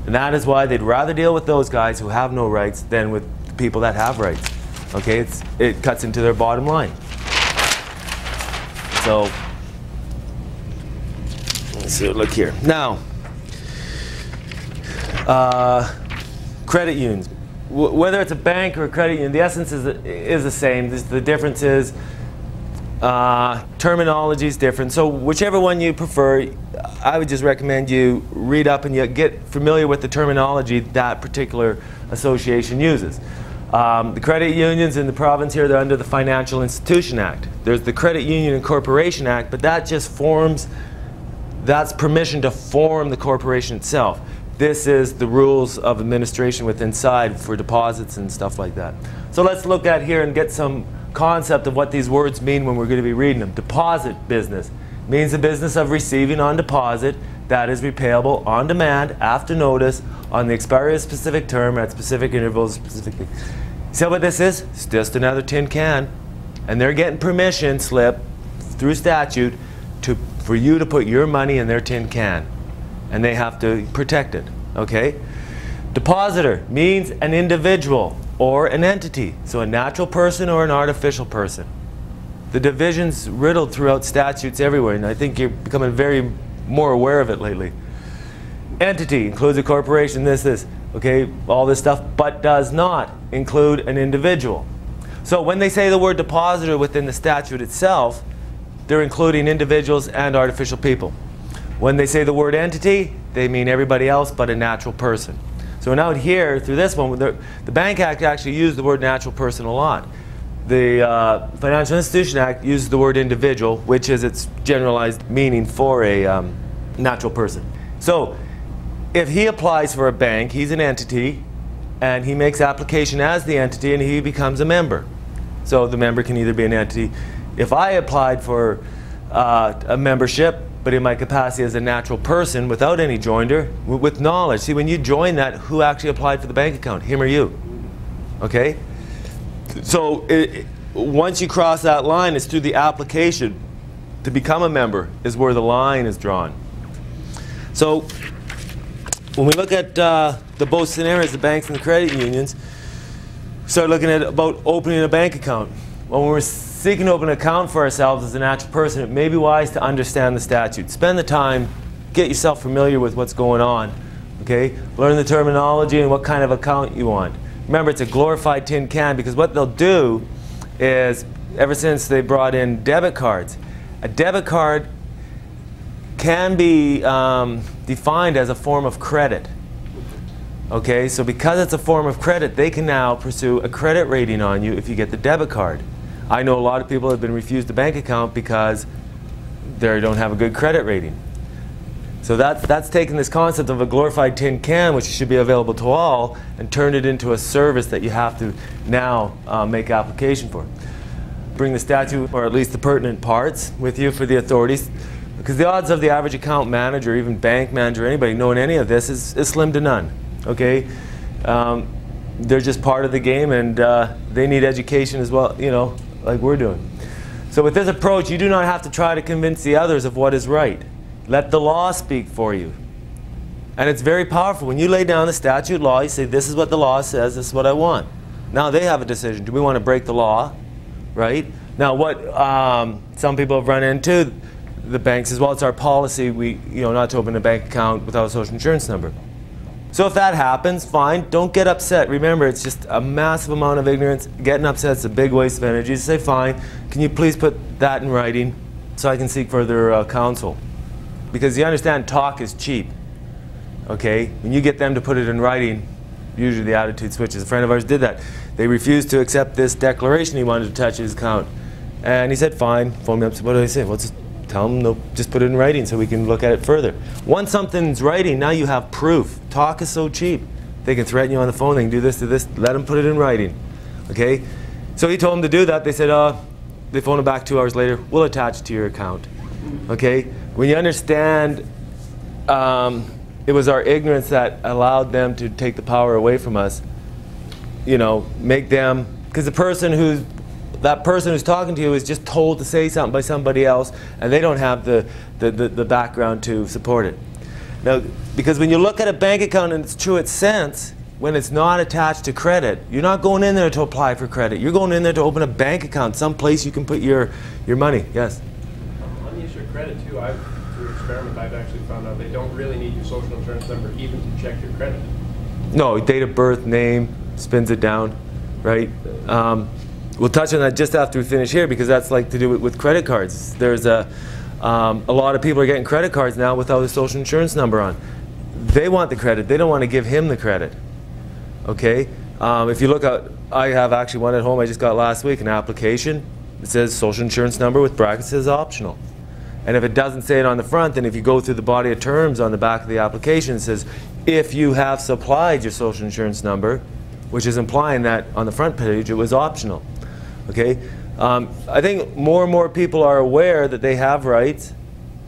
And that is why they'd rather deal with those guys who have no rights than with the people that have rights. Okay, it cuts into their bottom line. So, let's see, look here. Now, credit unions. Whether it's a bank or a credit union, the essence is the same. The difference is terminology is different. So whichever one you prefer, I would just recommend you read up and you get familiar with the terminology that particular association uses. The credit unions in the province here, they're under the Financial Institution Act. There's the Credit Union and Corporation Act, but that just that's permission to form the corporation itself. This is the rules of administration with inside for deposits and stuff like that. So let's look at here and get some concept of what these words mean when we're going to be reading them. Deposit business means the business of receiving on deposit that is repayable on demand after notice on the expiry of a specific term at specific intervals specifically. See what this is? It's just another tin can, and they're getting permission slip through statute for you to put your money in their tin can, and they have to protect it. Okay? Depositor means an individual or an entity, so a natural person or an artificial person. The division's riddled throughout statutes everywhere, and I think you're becoming more aware of it lately. Entity includes a corporation, this, okay, all this stuff, but does not include an individual. So when they say the word depositor within the statute itself, they're including individuals and artificial people. When they say the word entity, they mean everybody else but a natural person. So out here, through this one, the Bank Act actually used the word natural person a lot. The Financial Institution Act uses the word individual, which is its generalized meaning for a natural person. So if he applies for a bank, he's an entity, and he makes application as the entity, and he becomes a member. So the member can either be an entity. If I applied for a membership, but in my capacity as a natural person without any joinder, with knowledge. See, when you join that, who actually applied for the bank account, him or you? Okay? So once you cross that line, it's through the application to become a member is where the line is drawn. So when we look at the both scenarios, the banks and the credit unions, start looking at about opening a bank account. Well, when we're seeking to open an account for ourselves as a natural person, it may be wise to understand the statute. Spend the time, get yourself familiar with what's going on. Okay? Learn the terminology and what kind of account you want. Remember, it's a glorified tin can, because what they'll do is, ever since they brought in debit cards, a debit card can be defined as a form of credit. Okay, so because it's a form of credit, they can now pursue a credit rating on you if you get the debit card. I know a lot of people have been refused a bank account because they don't have a good credit rating. So that's taken this concept of a glorified tin can, which should be available to all, and turned it into a service that you have to now make application for. Bring the statute, or at least the pertinent parts, with you for the authorities, because the odds of the average account manager, even bank manager, anybody knowing any of this is slim to none. Okay, they're just part of the game, and they need education as well, you know, like we're doing. So with this approach, you do not have to try to convince the others of what is right. Let the law speak for you. And it's very powerful. When you lay down the statute law, you say, this is what the law says, this is what I want. Now they have a decision. Do we want to break the law? Right? Now what some people have run into, the bank says, well, it's our policy, not to open a bank account without a social insurance number. So if that happens, fine, don't get upset. Remember, it's just a massive amount of ignorance. Getting upset is a big waste of energy. Say, fine, can you please put that in writing so I can seek further counsel? Because you understand, talk is cheap. Okay? When you get them to put it in writing, usually the attitude switches. A friend of ours did that. They refused to accept this declaration he wanted to attach to his account. And he said, fine, phone me up, what do I say? Well, tell them, no, just put it in writing so we can look at it further. Once something's writing, now you have proof. Talk is so cheap. They can threaten you on the phone, they can do this, let them put it in writing. Okay? So he told them to do that. They said, they phoned him back 2 hours later, we'll attach it to your account. Okay? When you understand, it was our ignorance that allowed them to take the power away from us, make them, because that person who's talking to you is just told to say something by somebody else, and they don't have the background to support it. Now, because when you look at a bank account in its truest sense, when it's not attached to credit, you're not going in there to apply for credit. You're going in there to open a bank account, someplace you can put your money. Yes? On the issue of credit, too, through experiment, I've actually found out they don't really need your social insurance number even to check your credit. No, date of birth, name, spins it down, right? We'll touch on that just after we finish here, because that's like to do with credit cards. There's a lot of people are getting credit cards now without a social insurance number on. They want the credit. They don't want to give him the credit. Okay? If you look at, I have actually one at home I just got last week, an application. It says social insurance number with brackets says optional. And if it doesn't say it on the front, then if you go through the body of terms on the back of the application, it says, if you have supplied your social insurance number, which is implying that on the front page it was optional. Okay? I think more and more people are aware that they have rights,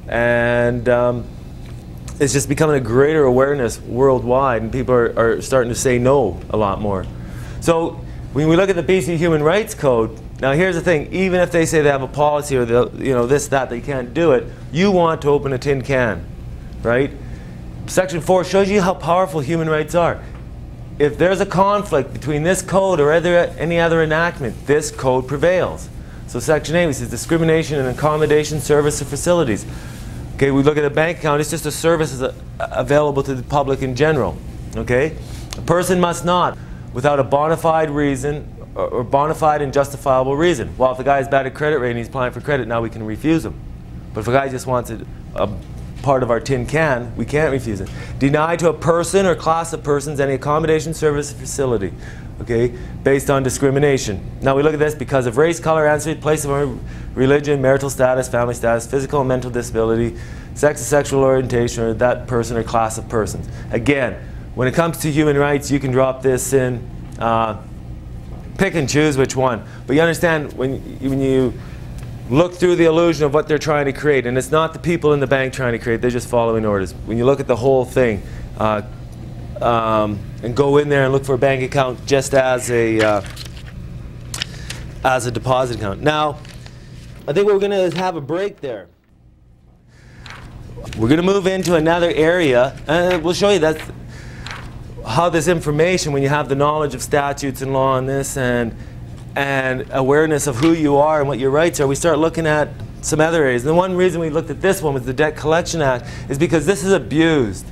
and it's just becoming a greater awareness worldwide, and people are starting to say no a lot more. So when we look at the BC Human Rights Code, now here's the thing, even if they say they have a policy or this, that, they can't do it, you want to open a tin can, right? Section 4 shows you how powerful human rights are. If there's a conflict between this code or any other enactment, this code prevails. So Section 8 says discrimination in accommodation, service, or facilities. Okay, we look at a bank account, it's just a service available to the public in general. Okay? A person must not, without a bona fide reason, or bona fide and justifiable reason. Well, if the guy has bad credit rating, he's applying for credit, now we can refuse him. But if a guy just wants a part of our tin can, we can't refuse it. Deny to a person or class of persons any accommodation, service, or facility, okay, based on discrimination. Now we look at this because of race, color, ancestry, place of religion, marital status, family status, physical and mental disability, sex and sexual orientation, or that person or class of persons. Again, when it comes to human rights, you can drop this in, pick and choose which one. But you understand, when you look through the illusion of what they're trying to create, and it's not the people in the bank trying to create, they're just following orders. When you look at the whole thing and go in there and look for a bank account just as a deposit account. Now, I think we're going to have a break there. We're going to move into another area, and we'll show you how this information, when you have the knowledge of statutes and law on this, and awareness of who you are and what your rights are, we start looking at some other areas. And the one reason we looked at this one was the Debt Collection Act, is because this is abused.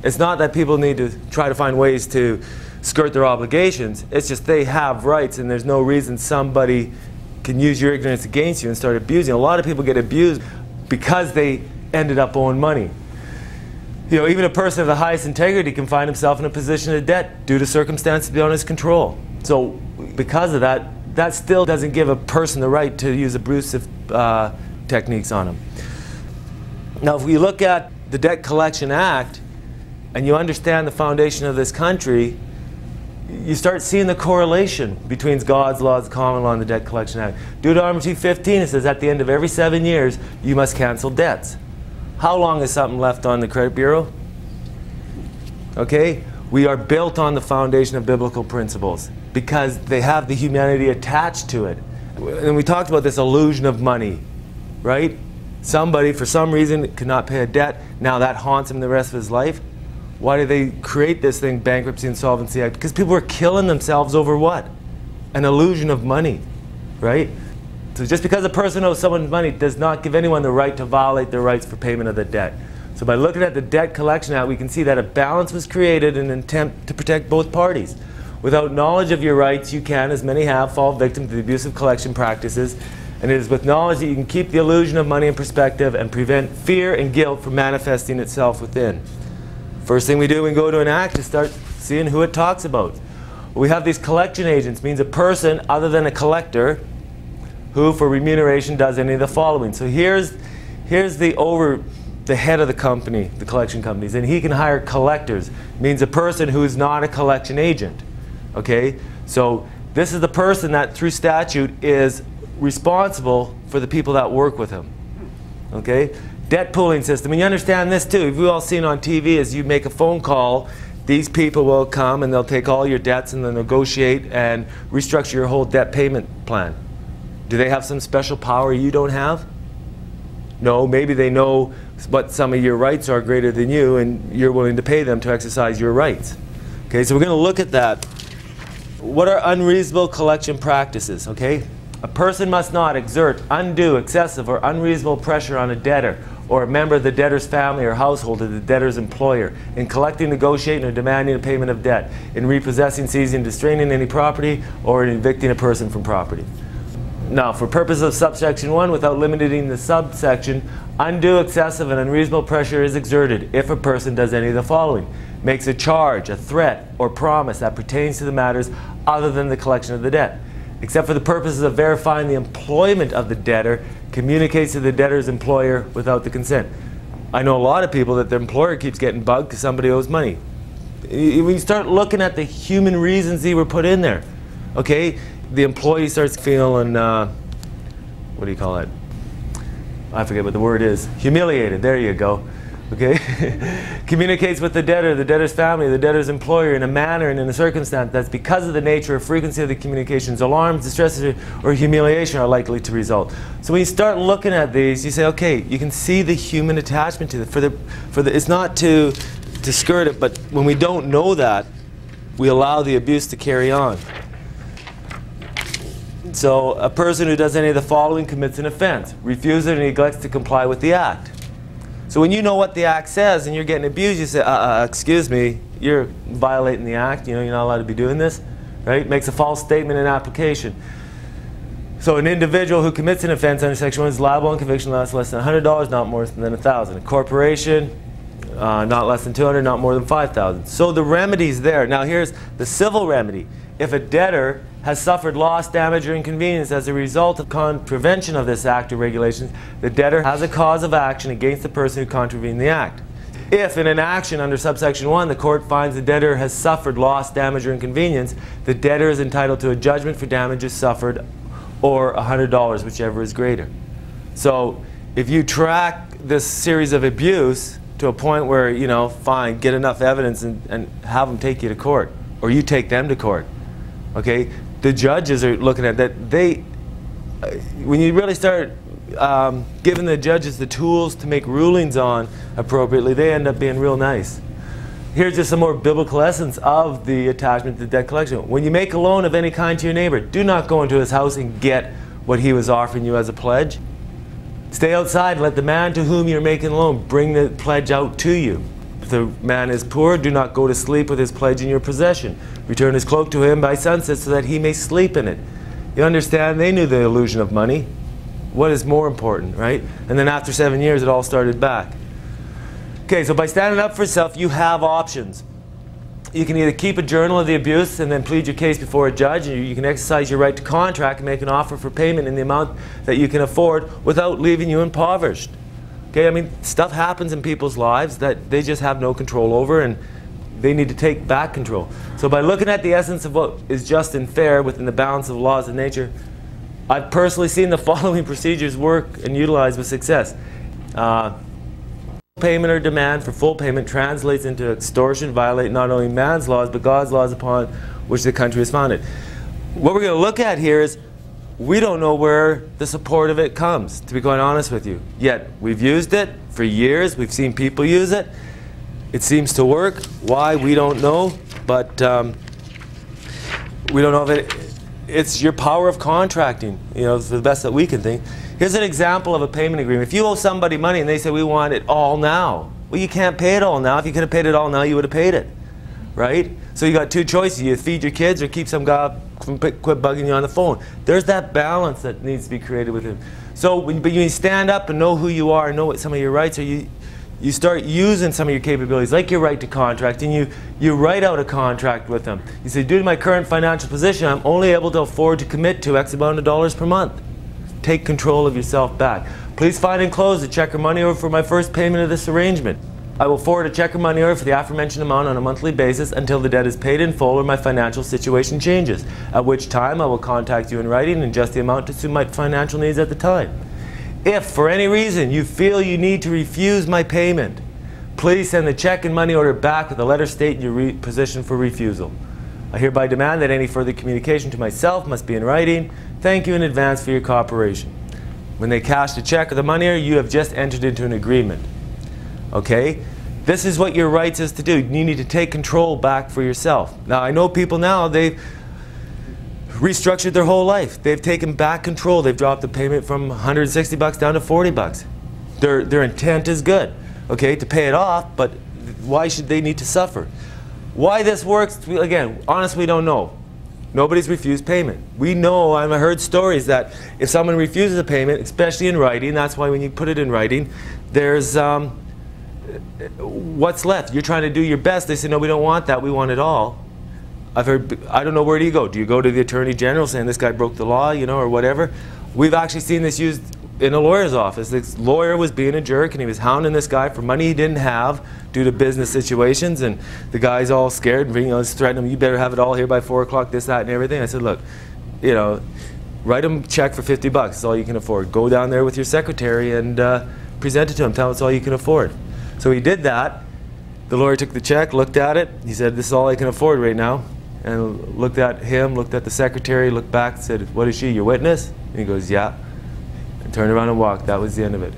It's not that people need to try to find ways to skirt their obligations. It's just they have rights, and there's no reason somebody can use your ignorance against you and start abusing. A lot of people get abused because they ended up owing money. Even a person of the highest integrity can find himself in a position of debt due to circumstances beyond his control. So because of that, that still doesn't give a person the right to use abusive techniques on them. Now, if we look at the Debt Collection Act and you understand the foundation of this country, you start seeing the correlation between God's laws, the common law, and the Debt Collection Act. Deuteronomy 2:15, it says at the end of every 7 years, you must cancel debts. How long is something left on the credit bureau? Okay? We are built on the foundation of biblical principles because they have the humanity attached to it. And we talked about this illusion of money, right? Somebody, for some reason, could not pay a debt. Now that haunts him the rest of his life. Why did they create this thing, Bankruptcy Insolvency Act? Because people were killing themselves over what? An illusion of money, right? So just because a person owes someone money does not give anyone the right to violate their rights for payment of the debt. So by looking at the Debt Collection Act, we can see that a balance was created in an attempt to protect both parties. Without knowledge of your rights, you can, as many have, fall victim to the abusive collection practices. And it is with knowledge that you can keep the illusion of money in perspective and prevent fear and guilt from manifesting itself within. First thing we do when we go to an act is start seeing who it talks about. We have these collection agents, means a person other than a collector who for remuneration does any of the following. So here's the head of the company, the collection companies, and he can hire collectors, means a person who is not a collection agent. Okay? So this is the person that through statute is responsible for the people that work with him. Okay? Debt pooling system, and you understand this too. We've all seen on TV as you make a phone call, these people will come and they'll take all your debts and they'll negotiate and restructure your whole debt payment plan. Do they have some special power you don't have? No, maybe they know what some of your rights are greater than you and you're willing to pay them to exercise your rights. Okay, so we're going to look at that. What are unreasonable collection practices? Okay, a person must not exert undue, excessive, or unreasonable pressure on a debtor or a member of the debtor's family or household or the debtor's employer in collecting, negotiating, or demanding a payment of debt, in repossessing, seizing, distraining any property, or in evicting a person from property. Now, for purposes of subsection 1, without limiting the subsection, undue, excessive, and unreasonable pressure is exerted if a person does any of the following: makes a charge, a threat, or promise that pertains to the matters other than the collection of the debt, except for the purposes of verifying the employment of the debtor, communicates to the debtor's employer without the consent. I know a lot of people that their employer keeps getting bugged because somebody owes money. When you start looking at the human reasons they were put in there, okay, the employee starts feeling, what do you call it? I forget what the word is. Humiliated, there you go. Okay? Communicates with the debtor, the debtor's family, the debtor's employer in a manner and in a circumstance that's because of the nature or frequency of the communications, alarms, distresses, or humiliation are likely to result. So when you start looking at these, you say, okay, you can see the human attachment to it. It's not to skirt it, but when we don't know that, we allow the abuse to carry on. So a person who does any of the following commits an offense: refuses or neglects to comply with the act. So when you know what the act says and you're getting abused, you say, excuse me, you're violating the act, you know, you're not allowed to be doing this, right? Makes a false statement in application. So an individual who commits an offense under Section 1 is liable on conviction less than $100, not more than $1,000. A corporation, not less than $200, not more than $5,000. So the remedy's there. Now here's the civil remedy. If a debtor has suffered loss, damage, or inconvenience as a result of contravention of this act or regulations, the debtor has a cause of action against the person who contravened the act. If in an action under subsection 1 the court finds the debtor has suffered loss, damage, or inconvenience, the debtor is entitled to a judgment for damages suffered or $100, whichever is greater. So if you track this series of abuse to a point where, you know, fine, get enough evidence and have them take you to court, or you take them to court. Okay, the judges are looking at that. When you really start giving the judges the tools to make rulings on appropriately, they end up being real nice. Here's just some more biblical essence of the attachment to debt collection. When you make a loan of any kind to your neighbor, do not go into his house and get what he was offering you as a pledge. Stay outside and let the man to whom you're making a loan bring the pledge out to you. If the man is poor, do not go to sleep with his pledge in your possession. Return his cloak to him by sunset so that he may sleep in it. You understand? They knew the illusion of money. What is more important, right? And then after 7 years, it all started back. Okay, so by standing up for yourself, you have options. You can either keep a journal of the abuse and then plead your case before a judge, and you can exercise your right to contract and make an offer for payment in the amount that you can afford without leaving you impoverished. Okay, I mean, stuff happens in people's lives that they just have no control over, and they need to take back control. So by looking at the essence of what is just and fair within the balance of laws of nature, I've personally seen the following procedures work and utilized with success. Payment or demand for full payment translates into extortion, violate not only man's laws, but God's laws upon which the country is founded. What we're going to look at here is we don't know where the support of it comes, to be quite honest with you. Yet, we've used it for years. We've seen people use it. It seems to work. Why? We don't know. But we don't know if it's your power of contracting, you know, it's the best that we can think. Here's an example of a payment agreement. If you owe somebody money and they say, we want it all now, well, you can't pay it all now. If you could have paid it all now, you would have paid it, right? So you got two choices. You feed your kids or keep some guy from quit bugging you on the phone. There's that balance that needs to be created with him. So but you stand up and know who you are and know what some of your rights are. You start using some of your capabilities, like your right to contract, and you write out a contract with them. You say, due to my current financial position, I'm only able to afford to commit to X amount of dollars per month. Take control of yourself back. Please find enclosed a check or money order for my first payment of this arrangement. I will forward a check or money order for the aforementioned amount on a monthly basis until the debt is paid in full or my financial situation changes, at which time I will contact you in writing and adjust the amount to suit my financial needs at the time. If, for any reason, you feel you need to refuse my payment, please send the check and money order back with a letter stating your position for refusal. I hereby demand that any further communication to myself must be in writing. Thank you in advance for your cooperation. When they cash the check or the money order, you have just entered into an agreement. Okay? This is what your rights is to do. You need to take control back for yourself. Now, I know people now, they've restructured their whole life. They've taken back control. They've dropped the payment from $160 down to $40. Their intent is good, okay, to pay it off, but why should they need to suffer? Why this works, again, honestly, we don't know. Nobody's refused payment. We know, I've heard stories that if someone refuses a payment, especially in writing, that's why when you put it in writing, there's what's left. You're trying to do your best. They say, no, we don't want that. We want it all. I've heard, I don't know, where do you go? Do you go to the Attorney General saying this guy broke the law, you know, or whatever? We've actually seen this used in a lawyer's office. This lawyer was being a jerk and he was hounding this guy for money he didn't have due to business situations, and the guy's all scared and, you know, threatening him, you better have it all here by 4 o'clock, this, that, and everything. I said, look, you know, write him a check for $50, that's all you can afford. Go down there with your secretary and present it to him, tell him it's all you can afford. So he did that. The lawyer took the check, looked at it, he said, this is all I can afford right now. And looked at him, looked at the secretary, looked back, said, what is she, your witness? And he goes, yeah. And turned around and walked. That was the end of it.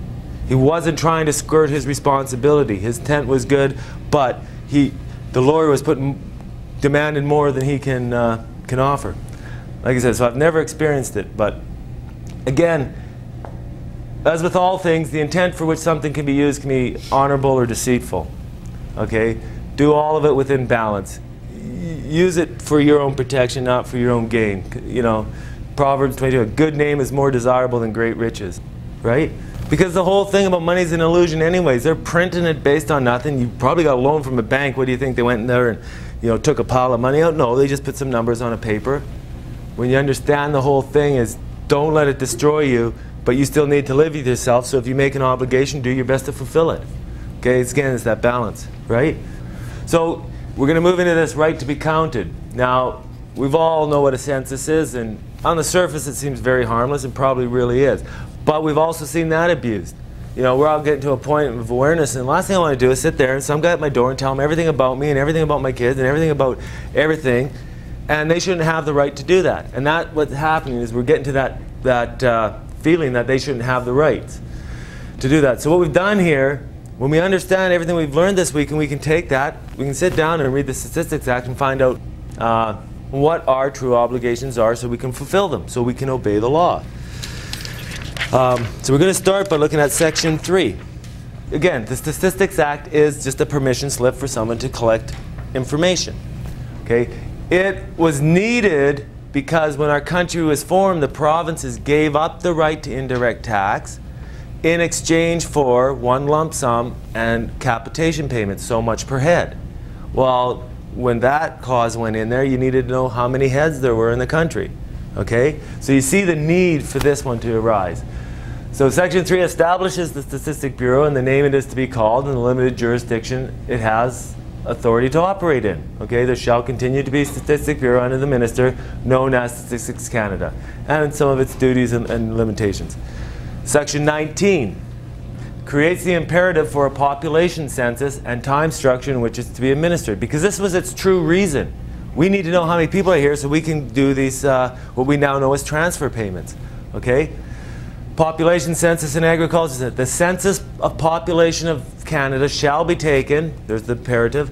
He wasn't trying to skirt his responsibility. His intent was good, but the lawyer was demanding more than he can offer. Like I said, so I've never experienced it, but again, as with all things, the intent for which something can be used can be honorable or deceitful. Okay? Do all of it within balance. Use it for your own protection, not for your own gain. You know, Proverbs 22, a good name is more desirable than great riches, right? Because the whole thing about money is an illusion anyways. They're printing it based on nothing. You probably got a loan from a bank. What do you think? They went in there and, you know, took a pile of money out? No, they just put some numbers on a paper. When you understand the whole thing is, don't let it destroy you, but you still need to live with yourself. So if you make an obligation, do your best to fulfill it. Okay, again, it's that balance, right? So we're going to move into this right to be counted. Now, we've all know what a census is, and on the surface it seems very harmless, and probably really is. But we've also seen that abused. You know, we're all getting to a point of awareness, and the last thing I want to do is sit there and some guy at my door and tell them everything about me and everything about my kids and everything about everything, and they shouldn't have the right to do that. And that what's happening is we're getting to that feeling that they shouldn't have the rights to do that. So what we've done here, when we understand everything we've learned this week and we can take that, we can sit down and read the Statistics Act and find out what our true obligations are so we can fulfill them, so we can obey the law. So we're going to start by looking at Section 3. Again, the Statistics Act is just a permission slip for someone to collect information. Okay? It was needed because when our country was formed, the provinces gave up the right to indirect tax in exchange for one lump sum and capitation payments, so much per head. Well, when that clause went in there, you needed to know how many heads there were in the country. Okay? So you see the need for this one to arise. So Section 3 establishes the Statistic Bureau and the name it is to be called and the limited jurisdiction it has authority to operate in. Okay? There shall continue to be a Statistic Bureau under the minister known as Statistics Canada, and some of its duties and limitations. Section 19 creates the imperative for a population census and time structure in which it's to be administered, because this was its true reason. We need to know how many people are here so we can do these, what we now know as transfer payments. Okay? Population census in agriculture. The census of population of Canada shall be taken, there's the imperative,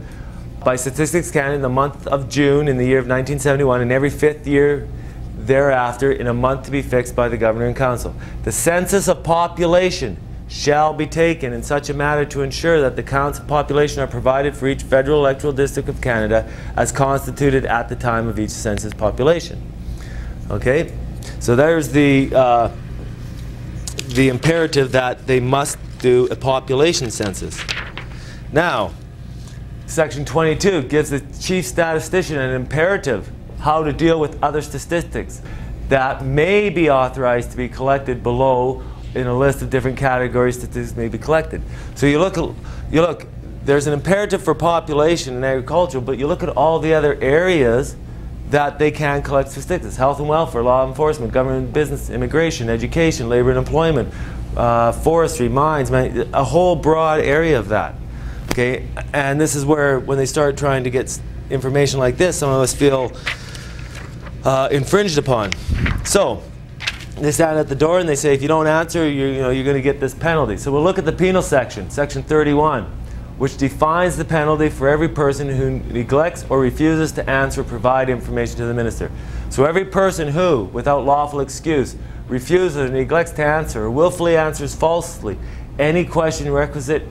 by Statistics Canada in the month of June in the year of 1971, and every 5th year thereafter in a month to be fixed by the Governor and Council. The census of population shall be taken in such a manner to ensure that the counts of population are provided for each federal electoral district of Canada as constituted at the time of each census population. Okay, so there's the imperative that they must do a population census. Now, Section 22 gives the chief statistician an imperative how to deal with other statistics that may be authorized to be collected below in a list of different categories statistics may be collected. So you look, there's an imperative for population and agriculture, but you look at all the other areas that they can collect statistics: health and welfare, law enforcement, government, business, immigration, education, labor and employment, forestry, mines, a whole broad area of that. Okay, and this is where when they start trying to get information like this, some of us feel infringed upon. So they stand at the door and they say, if you don't answer, you're going to get this penalty. So we'll look at the penal section, Section 31, which defines the penalty for every person who neglects or refuses to answer or provide information to the minister. So every person who, without lawful excuse, refuses or neglects to answer or willfully answers falsely any question requisite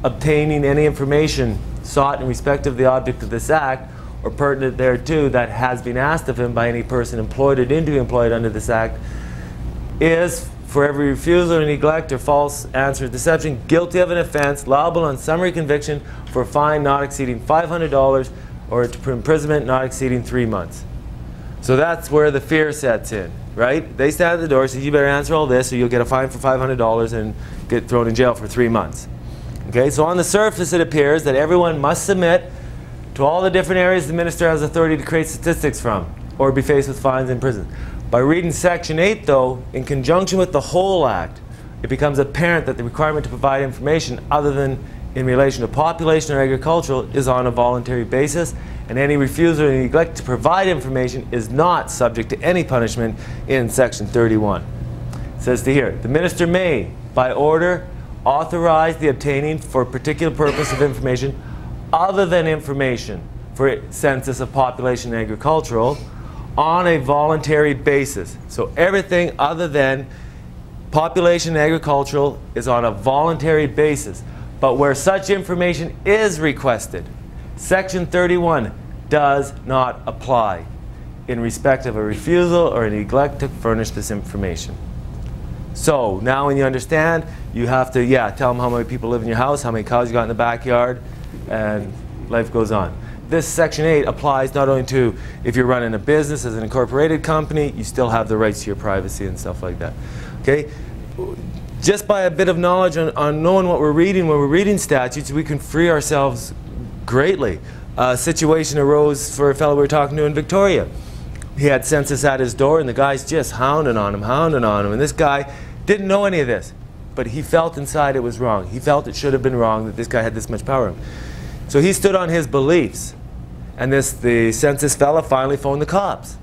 obtaining any information sought in respect of the object of this act or pertinent thereto that has been asked of him by any person employed or deemed to be employed under this act, is, for every refusal or neglect or false answer or deception, guilty of an offense, liable on summary conviction for a fine not exceeding $500 or to imprisonment not exceeding 3 months. So that's where the fear sets in, right? They stand at the door and say, you better answer all this or you'll get a fine for $500 and get thrown in jail for 3 months. Okay, so on the surface it appears that everyone must submit to all the different areas the minister has authority to create statistics from or be faced with fines and prison. By reading Section 8, though, in conjunction with the whole Act, it becomes apparent that the requirement to provide information other than in relation to population or agricultural is on a voluntary basis, and any refusal or neglect to provide information is not subject to any punishment in Section 31. It says to here, the minister may, by order, authorize the obtaining for a particular purpose of information other than information for census of population and agricultural on a voluntary basis. So everything other than population and agricultural is on a voluntary basis. But where such information is requested, Section 31 does not apply in respect of a refusal or a neglect to furnish this information. So now when you understand, you have to, tell them how many people live in your house, how many cows you got in the backyard, and life goes on. This Section 8 applies not only to if you're running a business as an incorporated company, you still have the rights to your privacy and stuff like that. Okay? Just by a bit of knowledge on knowing what we're reading, when we're reading statutes, we can free ourselves greatly. A situation arose for a fellow we were talking to in Victoria. He had census at his door and the guy's just hounding on him. And this guy didn't know any of this, but he felt inside it was wrong. He felt it should have been wrong that this guy had this much power in him. So he stood on his beliefs. And the census fella finally phoned the cops.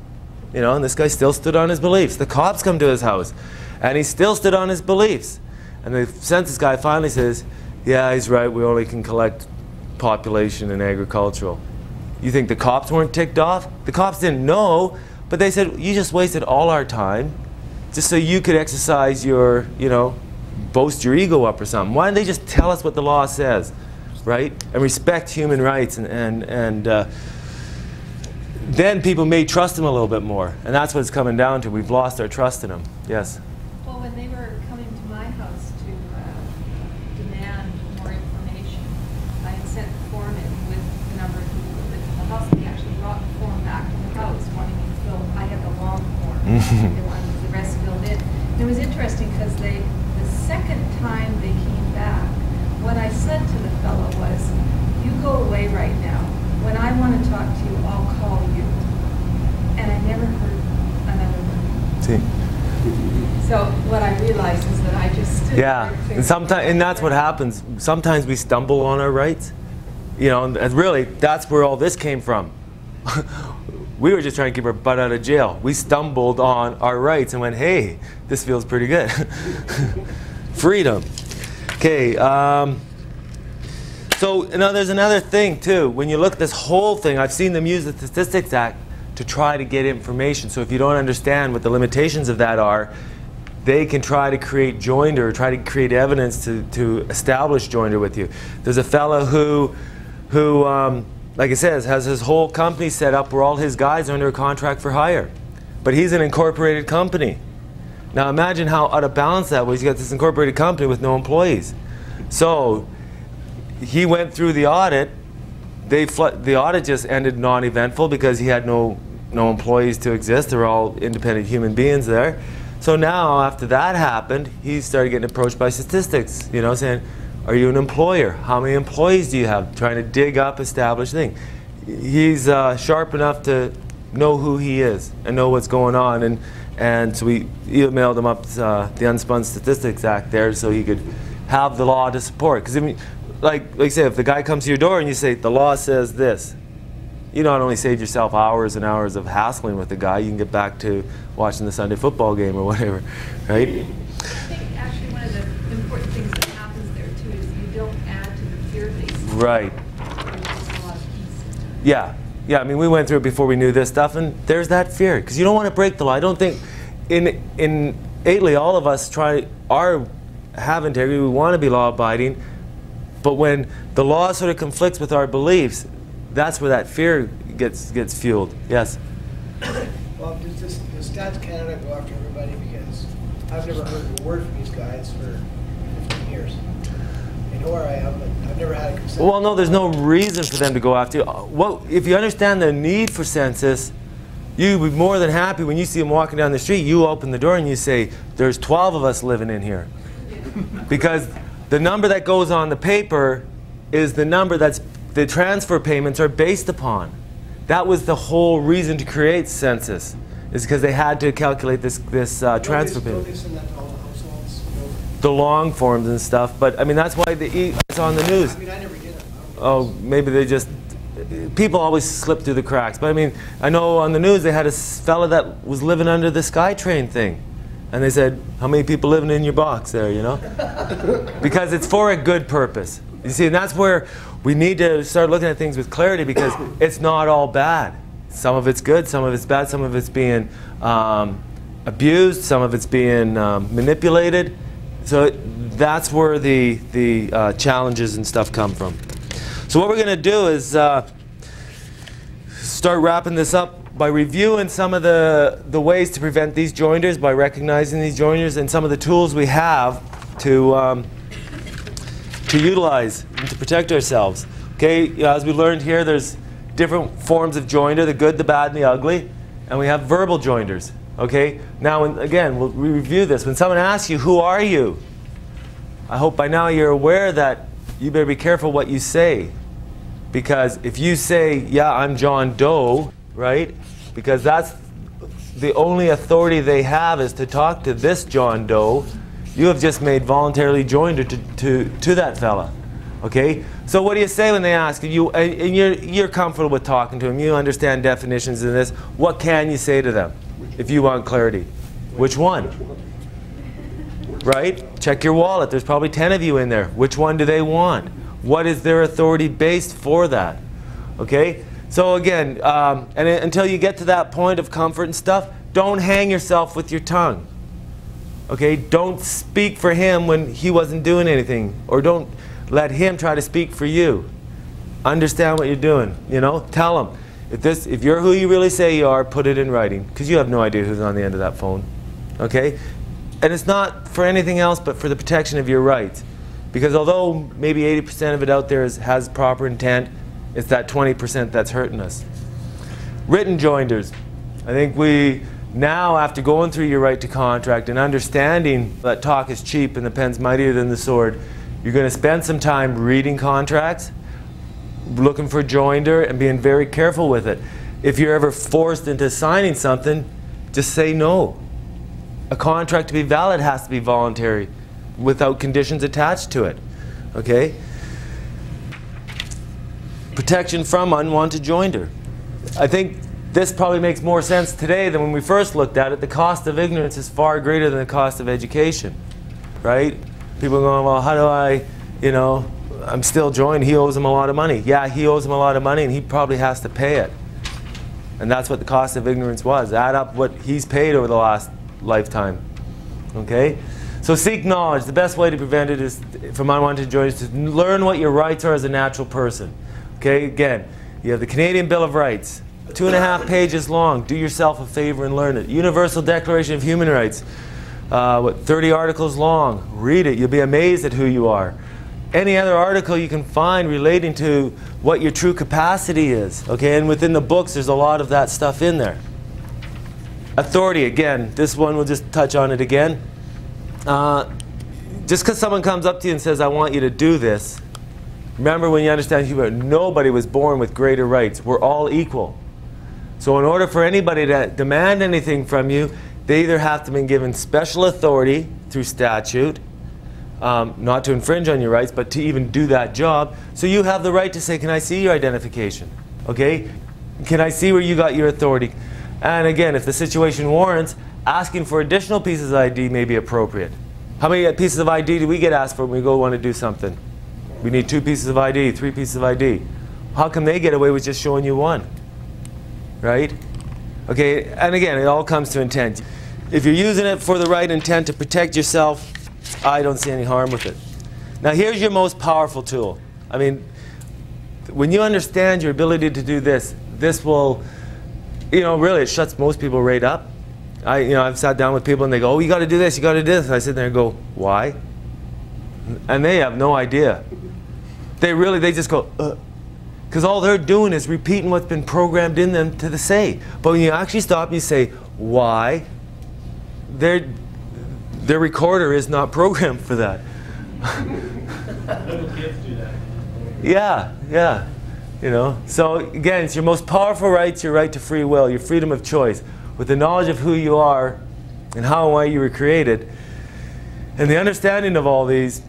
And this guy still stood on his beliefs. The cops come to his house, and he still stood on his beliefs. And the census guy finally says, yeah, he's right, we only can collect population and agricultural. You think the cops weren't ticked off? The cops didn't know, but they said, you just wasted all our time just so you could exercise your, boast your ego up or something. Why don't they just tell us what the law says? Right? And respect human rights, and then people may trust them a little bit more. And that's what it's coming down to. We've lost our trust in them. Yes? Well, when they were coming to my house to demand more information, I had sent the form in with the number of people that lived in the house, and they actually brought the form back to the house wanting me to fill. I had the long form. They wanted the rest filled in. And it was interesting because the second time they came back, what I said to the fellow was, you go away right now. When I want to talk to you, I'll call you. And I never heard another word. See? So what I realized is that I just stood there and that's what happens. Sometimes we stumble on our rights. And really, that's where all this came from. We were just trying to keep our butt out of jail. We stumbled on our rights and went, hey, this feels pretty good. Freedom. Okay, so now there's another thing too. When you look at this whole thing, I've seen them use the Statistics Act to try to get information. So if you don't understand what the limitations of that are, they can try to create joinder, or try to create evidence to establish joinder with you. There's a fellow who like I said, has his whole company set up where all his guys are under a contract for hire. But he's an incorporated company. Now imagine how out of balance that was. You got this incorporated company with no employees. So he went through the audit. The audit just ended non-eventful because he had no employees to exist. They're all independent human beings there. So now after that happened, he started getting approached by statistics, you know, saying, are you an employer? How many employees do you have? Trying to dig up established things. He's sharp enough to know who he is and know what's going on. And so we emailed him up the Unspun Statistics Act there so he could have the law to support. Because I mean, like I said, if the guy comes to your door and you say, the law says this, you not only saved yourself hours and hours of hassling with the guy, you can get back to watching the Sunday football game or whatever, right? I think actually one of the important things that happens there too is you don't add to the fear base. Right. Yeah. Yeah, I mean, we went through it before we knew this stuff, and there's that fear, because you don't want to break the law. I don't think, innately, all of us have integrity, we want to be law-abiding, but when the law sort of conflicts with our beliefs, that's where that fear gets fueled. Yes? Well, does Stats Canada go after everybody? Because I've never heard a word from these guys for 15 years. They know where I am, but I've never had a consent. Well, no, there's no reason for them to go after you. If you understand the need for census, you'd be more than happy when you see them walking down the street, you open the door and you say, there's 12 of us living in here. Because the number that goes on the paper is the number that's the transfer payments are based upon. That was the whole reason to create census, is because they had to calculate this transfer payment. Send that to all the households, you know? The long forms and stuff, but I mean that's why it's on the news. I mean, I never did it. Oh, maybe they just, people always slip through the cracks. But I mean, I know on the news they had a fella that was living under the SkyTrain thing. And they said, how many people living in your box there, you know? Because it's for a good purpose. You see, and that's where we need to start looking at things with clarity, because it's not all bad. Some of it's good, some of it's bad, some of it's being abused, some of it's being manipulated. So that's where the challenges and stuff come from. So what we're going to do is start wrapping this up by reviewing some of the ways to prevent these joinders, by recognizing these joinders, and some of the tools we have to utilize and to protect ourselves. Okay, as we learned here, there's different forms of joinder, the good, the bad, and the ugly, and we have verbal joinders. Okay, now again, we'll review this. When someone asks you, who are you? I hope by now you're aware that you better be careful what you say. Because if you say, yeah, I'm John Doe, right? Because that's the only authority they have is to talk to this John Doe. You have just made voluntarily joinder to that fella. Okay? So what do you say when they ask you, and you're comfortable with talking to them, you understand definitions of this, what can you say to them if you want clarity? Which one? Right? Check your wallet. There's probably 10 of you in there. Which one do they want? What is their authority based for that? Okay? So again, and until you get to that point of comfort and stuff, don't hang yourself with your tongue. Okay? Don't speak for him when he wasn't doing anything, or don't let him try to speak for you. Understand what you're doing. You know, tell him if you're who you really say you are, put it in writing, because you have no idea who's on the end of that phone. Okay? And it's not for anything else but for the protection of your rights. Because although maybe 80% of it out there has proper intent, it's that 20% that's hurting us. Written joinders. I think we now, after going through your right to contract and understanding that talk is cheap and the pen's mightier than the sword, you're going to spend some time reading contracts, looking for joinder, and being very careful with it. If you're ever forced into signing something, just say no. A contract to be valid has to be voluntary, without conditions attached to it. Okay? Protection from unwanted joinder. I think this probably makes more sense today than when we first looked at it. The cost of ignorance is far greater than the cost of education. Right? People are going, well, how do I, you know, I'm still joined, he owes him a lot of money. Yeah, he owes him a lot of money and he probably has to pay it. And that's what the cost of ignorance was. Add up what he's paid over the last lifetime. Okay? So seek knowledge. The best way to prevent it is, from my one to join, is to learn what your rights are as a natural person. Okay? Again, you have the Canadian Bill of Rights. 2.5 pages long. Do yourself a favor and learn it. Universal Declaration of Human Rights. 30 articles long. Read it. You'll be amazed at who you are. Any other article you can find relating to what your true capacity is. Okay? And within the books, there's a lot of that stuff in there. Authority, again, this one we'll just touch on it again. Just because someone comes up to you and says, I want you to do this, remember when you understand human, nobody was born with greater rights. We're all equal. So in order for anybody to demand anything from you, they either have to be given special authority through statute, not to infringe on your rights, but to even do that job. So you have the right to say, can I see your identification? Okay? Can I see where you got your authority? And again, if the situation warrants, asking for additional pieces of ID may be appropriate. How many pieces of ID do we get asked for when we go want to do something? We need 2 pieces of ID, 3 pieces of ID. How come they get away with just showing you 1? Right? Okay, and again, it all comes to intent. If you're using it for the right intent to protect yourself, I don't see any harm with it. Now here's your most powerful tool. I mean, when you understand your ability to do this, this will, really it shuts most people right up. I've sat down with people and they go, oh, you got to do this, you got to do this. And I sit there and go, why? And they have no idea. They just go, because all they're doing is repeating what's been programmed in them to say. But when you actually stop and you say, why? Their recorder is not programmed for that. Little kids do that. Yeah. So again, it's your most powerful rights, your right to free will, your freedom of choice. With the knowledge of who you are and how and why you were created, and the understanding of all these,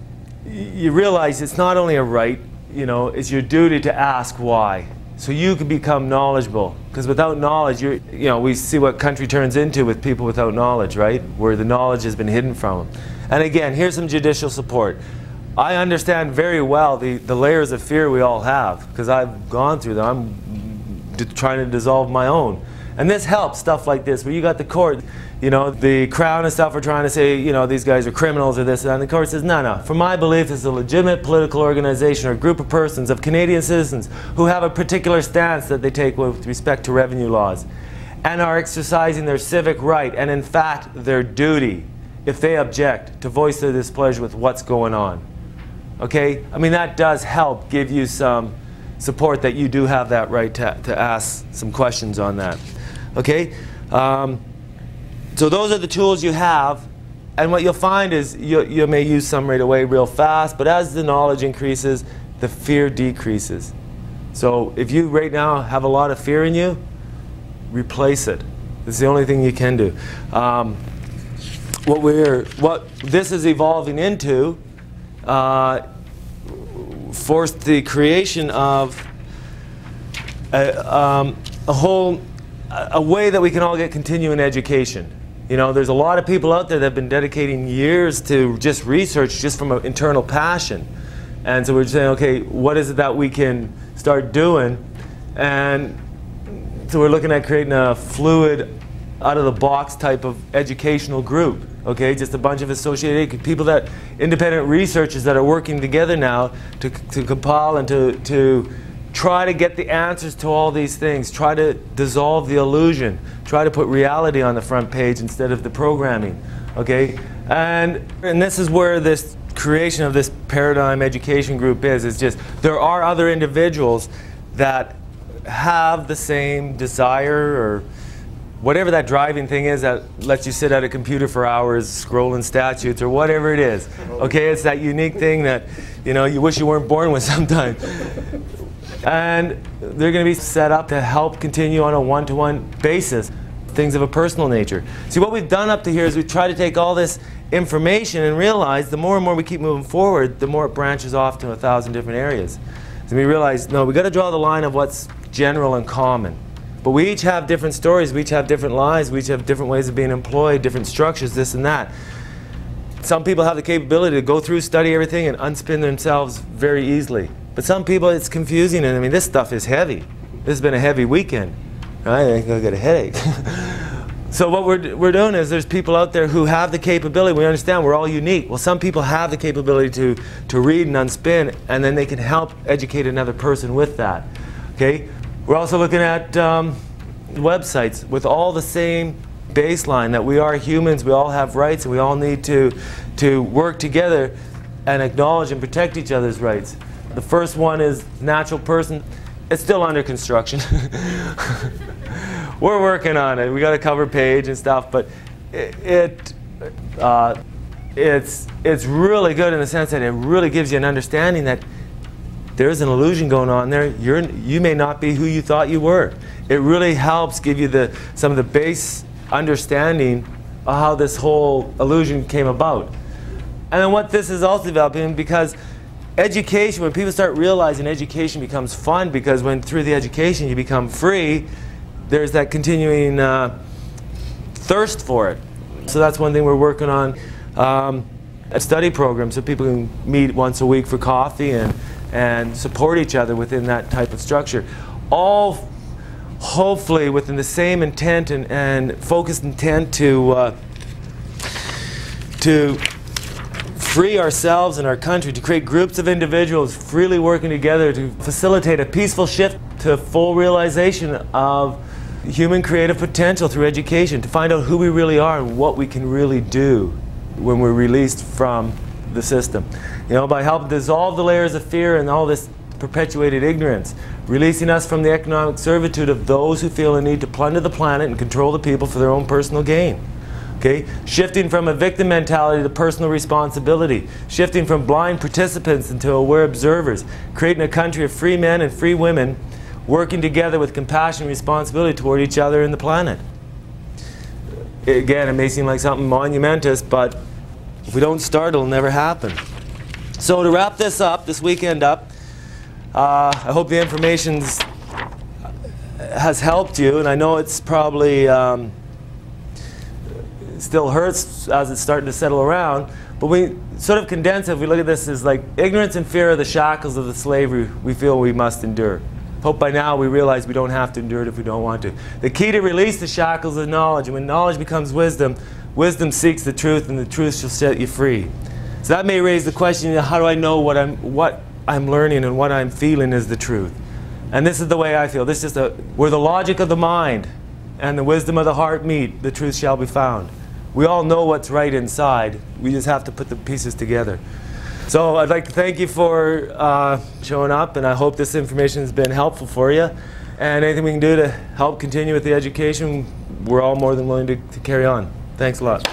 you realize it's not only a right, it's your duty to ask why. So you can become knowledgeable. Because without knowledge, we see what country turns into with people without knowledge, right? Where the knowledge has been hidden from them. And again, here's some judicial support. I understand very well the layers of fear we all have, because I've gone through them. I'm trying to dissolve my own. And this helps, stuff like this, where you got the court, the Crown and stuff are trying to say, these guys are criminals or this and that. And the court says, no. For my belief, it's a legitimate political organization or group of persons of Canadian citizens who have a particular stance that they take with respect to revenue laws and are exercising their civic right and, in fact, their duty, if they object, to voice their displeasure with what's going on. Okay? I mean, that does help give you some support that you do have that right to ask some questions on that. Okay? So those are the tools you have, and what you'll find is you may use some right away real fast, but as the knowledge increases, the fear decreases. So if you right now have a lot of fear in you, replace it. It's the only thing you can do. What this is evolving into forced the creation of a way that we can all get continuing education. There's a lot of people out there that have been dedicating years to just research just from an internal passion. And so we're saying, okay, what is it that we can start doing? And so we're looking at creating a fluid, out-of-the-box type of educational group. Okay, just a bunch of associated people, independent researchers that are working together now to compile and to try to get the answers to all these things, try to dissolve the illusion, try to put reality on the front page instead of the programming. Okay, and this is where this creation of this paradigm education group is just there are other individuals that have the same desire or whatever that driving thing is that lets you sit at a computer for hours scrolling statutes or whatever it is. Okay, it's that unique thing that you wish you weren't born with sometimes. And they're going to be set up to help continue on a one-to-one basis, things of a personal nature. See, what we've done up to here is we try to take all this information and realize the more and more we keep moving forward, the more it branches off to 1,000 different areas. So we realize, no, we've got to draw the line of what's general and common. But we each have different stories, we each have different lives, we each have different ways of being employed, different structures, this and that. Some people have the capability to go through, study everything, and unspin themselves very easily. But some people, it's confusing, and I mean, this stuff is heavy. This has been a heavy weekend. right? I think I'll get a headache. So what we're doing is there's people out there who have the capability. We understand we're all unique. Well, some people have the capability to read and unspin, and then they can help educate another person with that. Okay? We're also looking at websites with all the same baseline that we are humans, we all have rights, and we all need to work together and acknowledge and protect each other's rights. The first one is natural person. It's still under construction. We're working on it. We got a cover page and stuff, but it's really good in the sense that it really gives you an understanding that there's an illusion going on there. You may not be who you thought you were. It really helps give you some of the base understanding of how this whole illusion came about. And then what this is also developing, because education, when people start realizing education becomes fun, because when through the education you become free, there's that continuing thirst for it. So that's one thing we're working on, a study program so people can meet once a week for coffee and support each other within that type of structure. All hopefully within the same intent and focused intent to free ourselves and our country, to create groups of individuals freely working together to facilitate a peaceful shift to full realization of human creative potential through education, to find out who we really are and what we can really do when we're released from the system. You know, by helping dissolve the layers of fear and all this perpetuated ignorance, releasing us from the economic servitude of those who feel a need to plunder the planet and control the people for their own personal gain. Okay? Shifting from a victim mentality to personal responsibility, shifting from blind participants into aware observers, creating a country of free men and free women working together with compassion and responsibility toward each other and the planet. Again, it may seem like something monumentous, but if we don't start, it'll never happen. So to wrap this up, this weekend up, I hope the information has helped you, and I know it's probably still hurts as it's starting to settle around, but we sort of condense it. If we look at this as like ignorance and fear are the shackles of the slavery we feel we must endure. Hope by now we realize we don't have to endure it if we don't want to. The key to release the shackles is knowledge, and when knowledge becomes wisdom, wisdom seeks the truth, and the truth shall set you free. So that may raise the question, how do I know what I'm learning and what I'm feeling is the truth? And this is the way I feel. This is where the logic of the mind and the wisdom of the heart meet, the truth shall be found. We all know what's right inside. We just have to put the pieces together. So I'd like to thank you for showing up, and I hope this information has been helpful for you. And anything we can do to help continue with the education, we're all more than willing to carry on. Thanks a lot.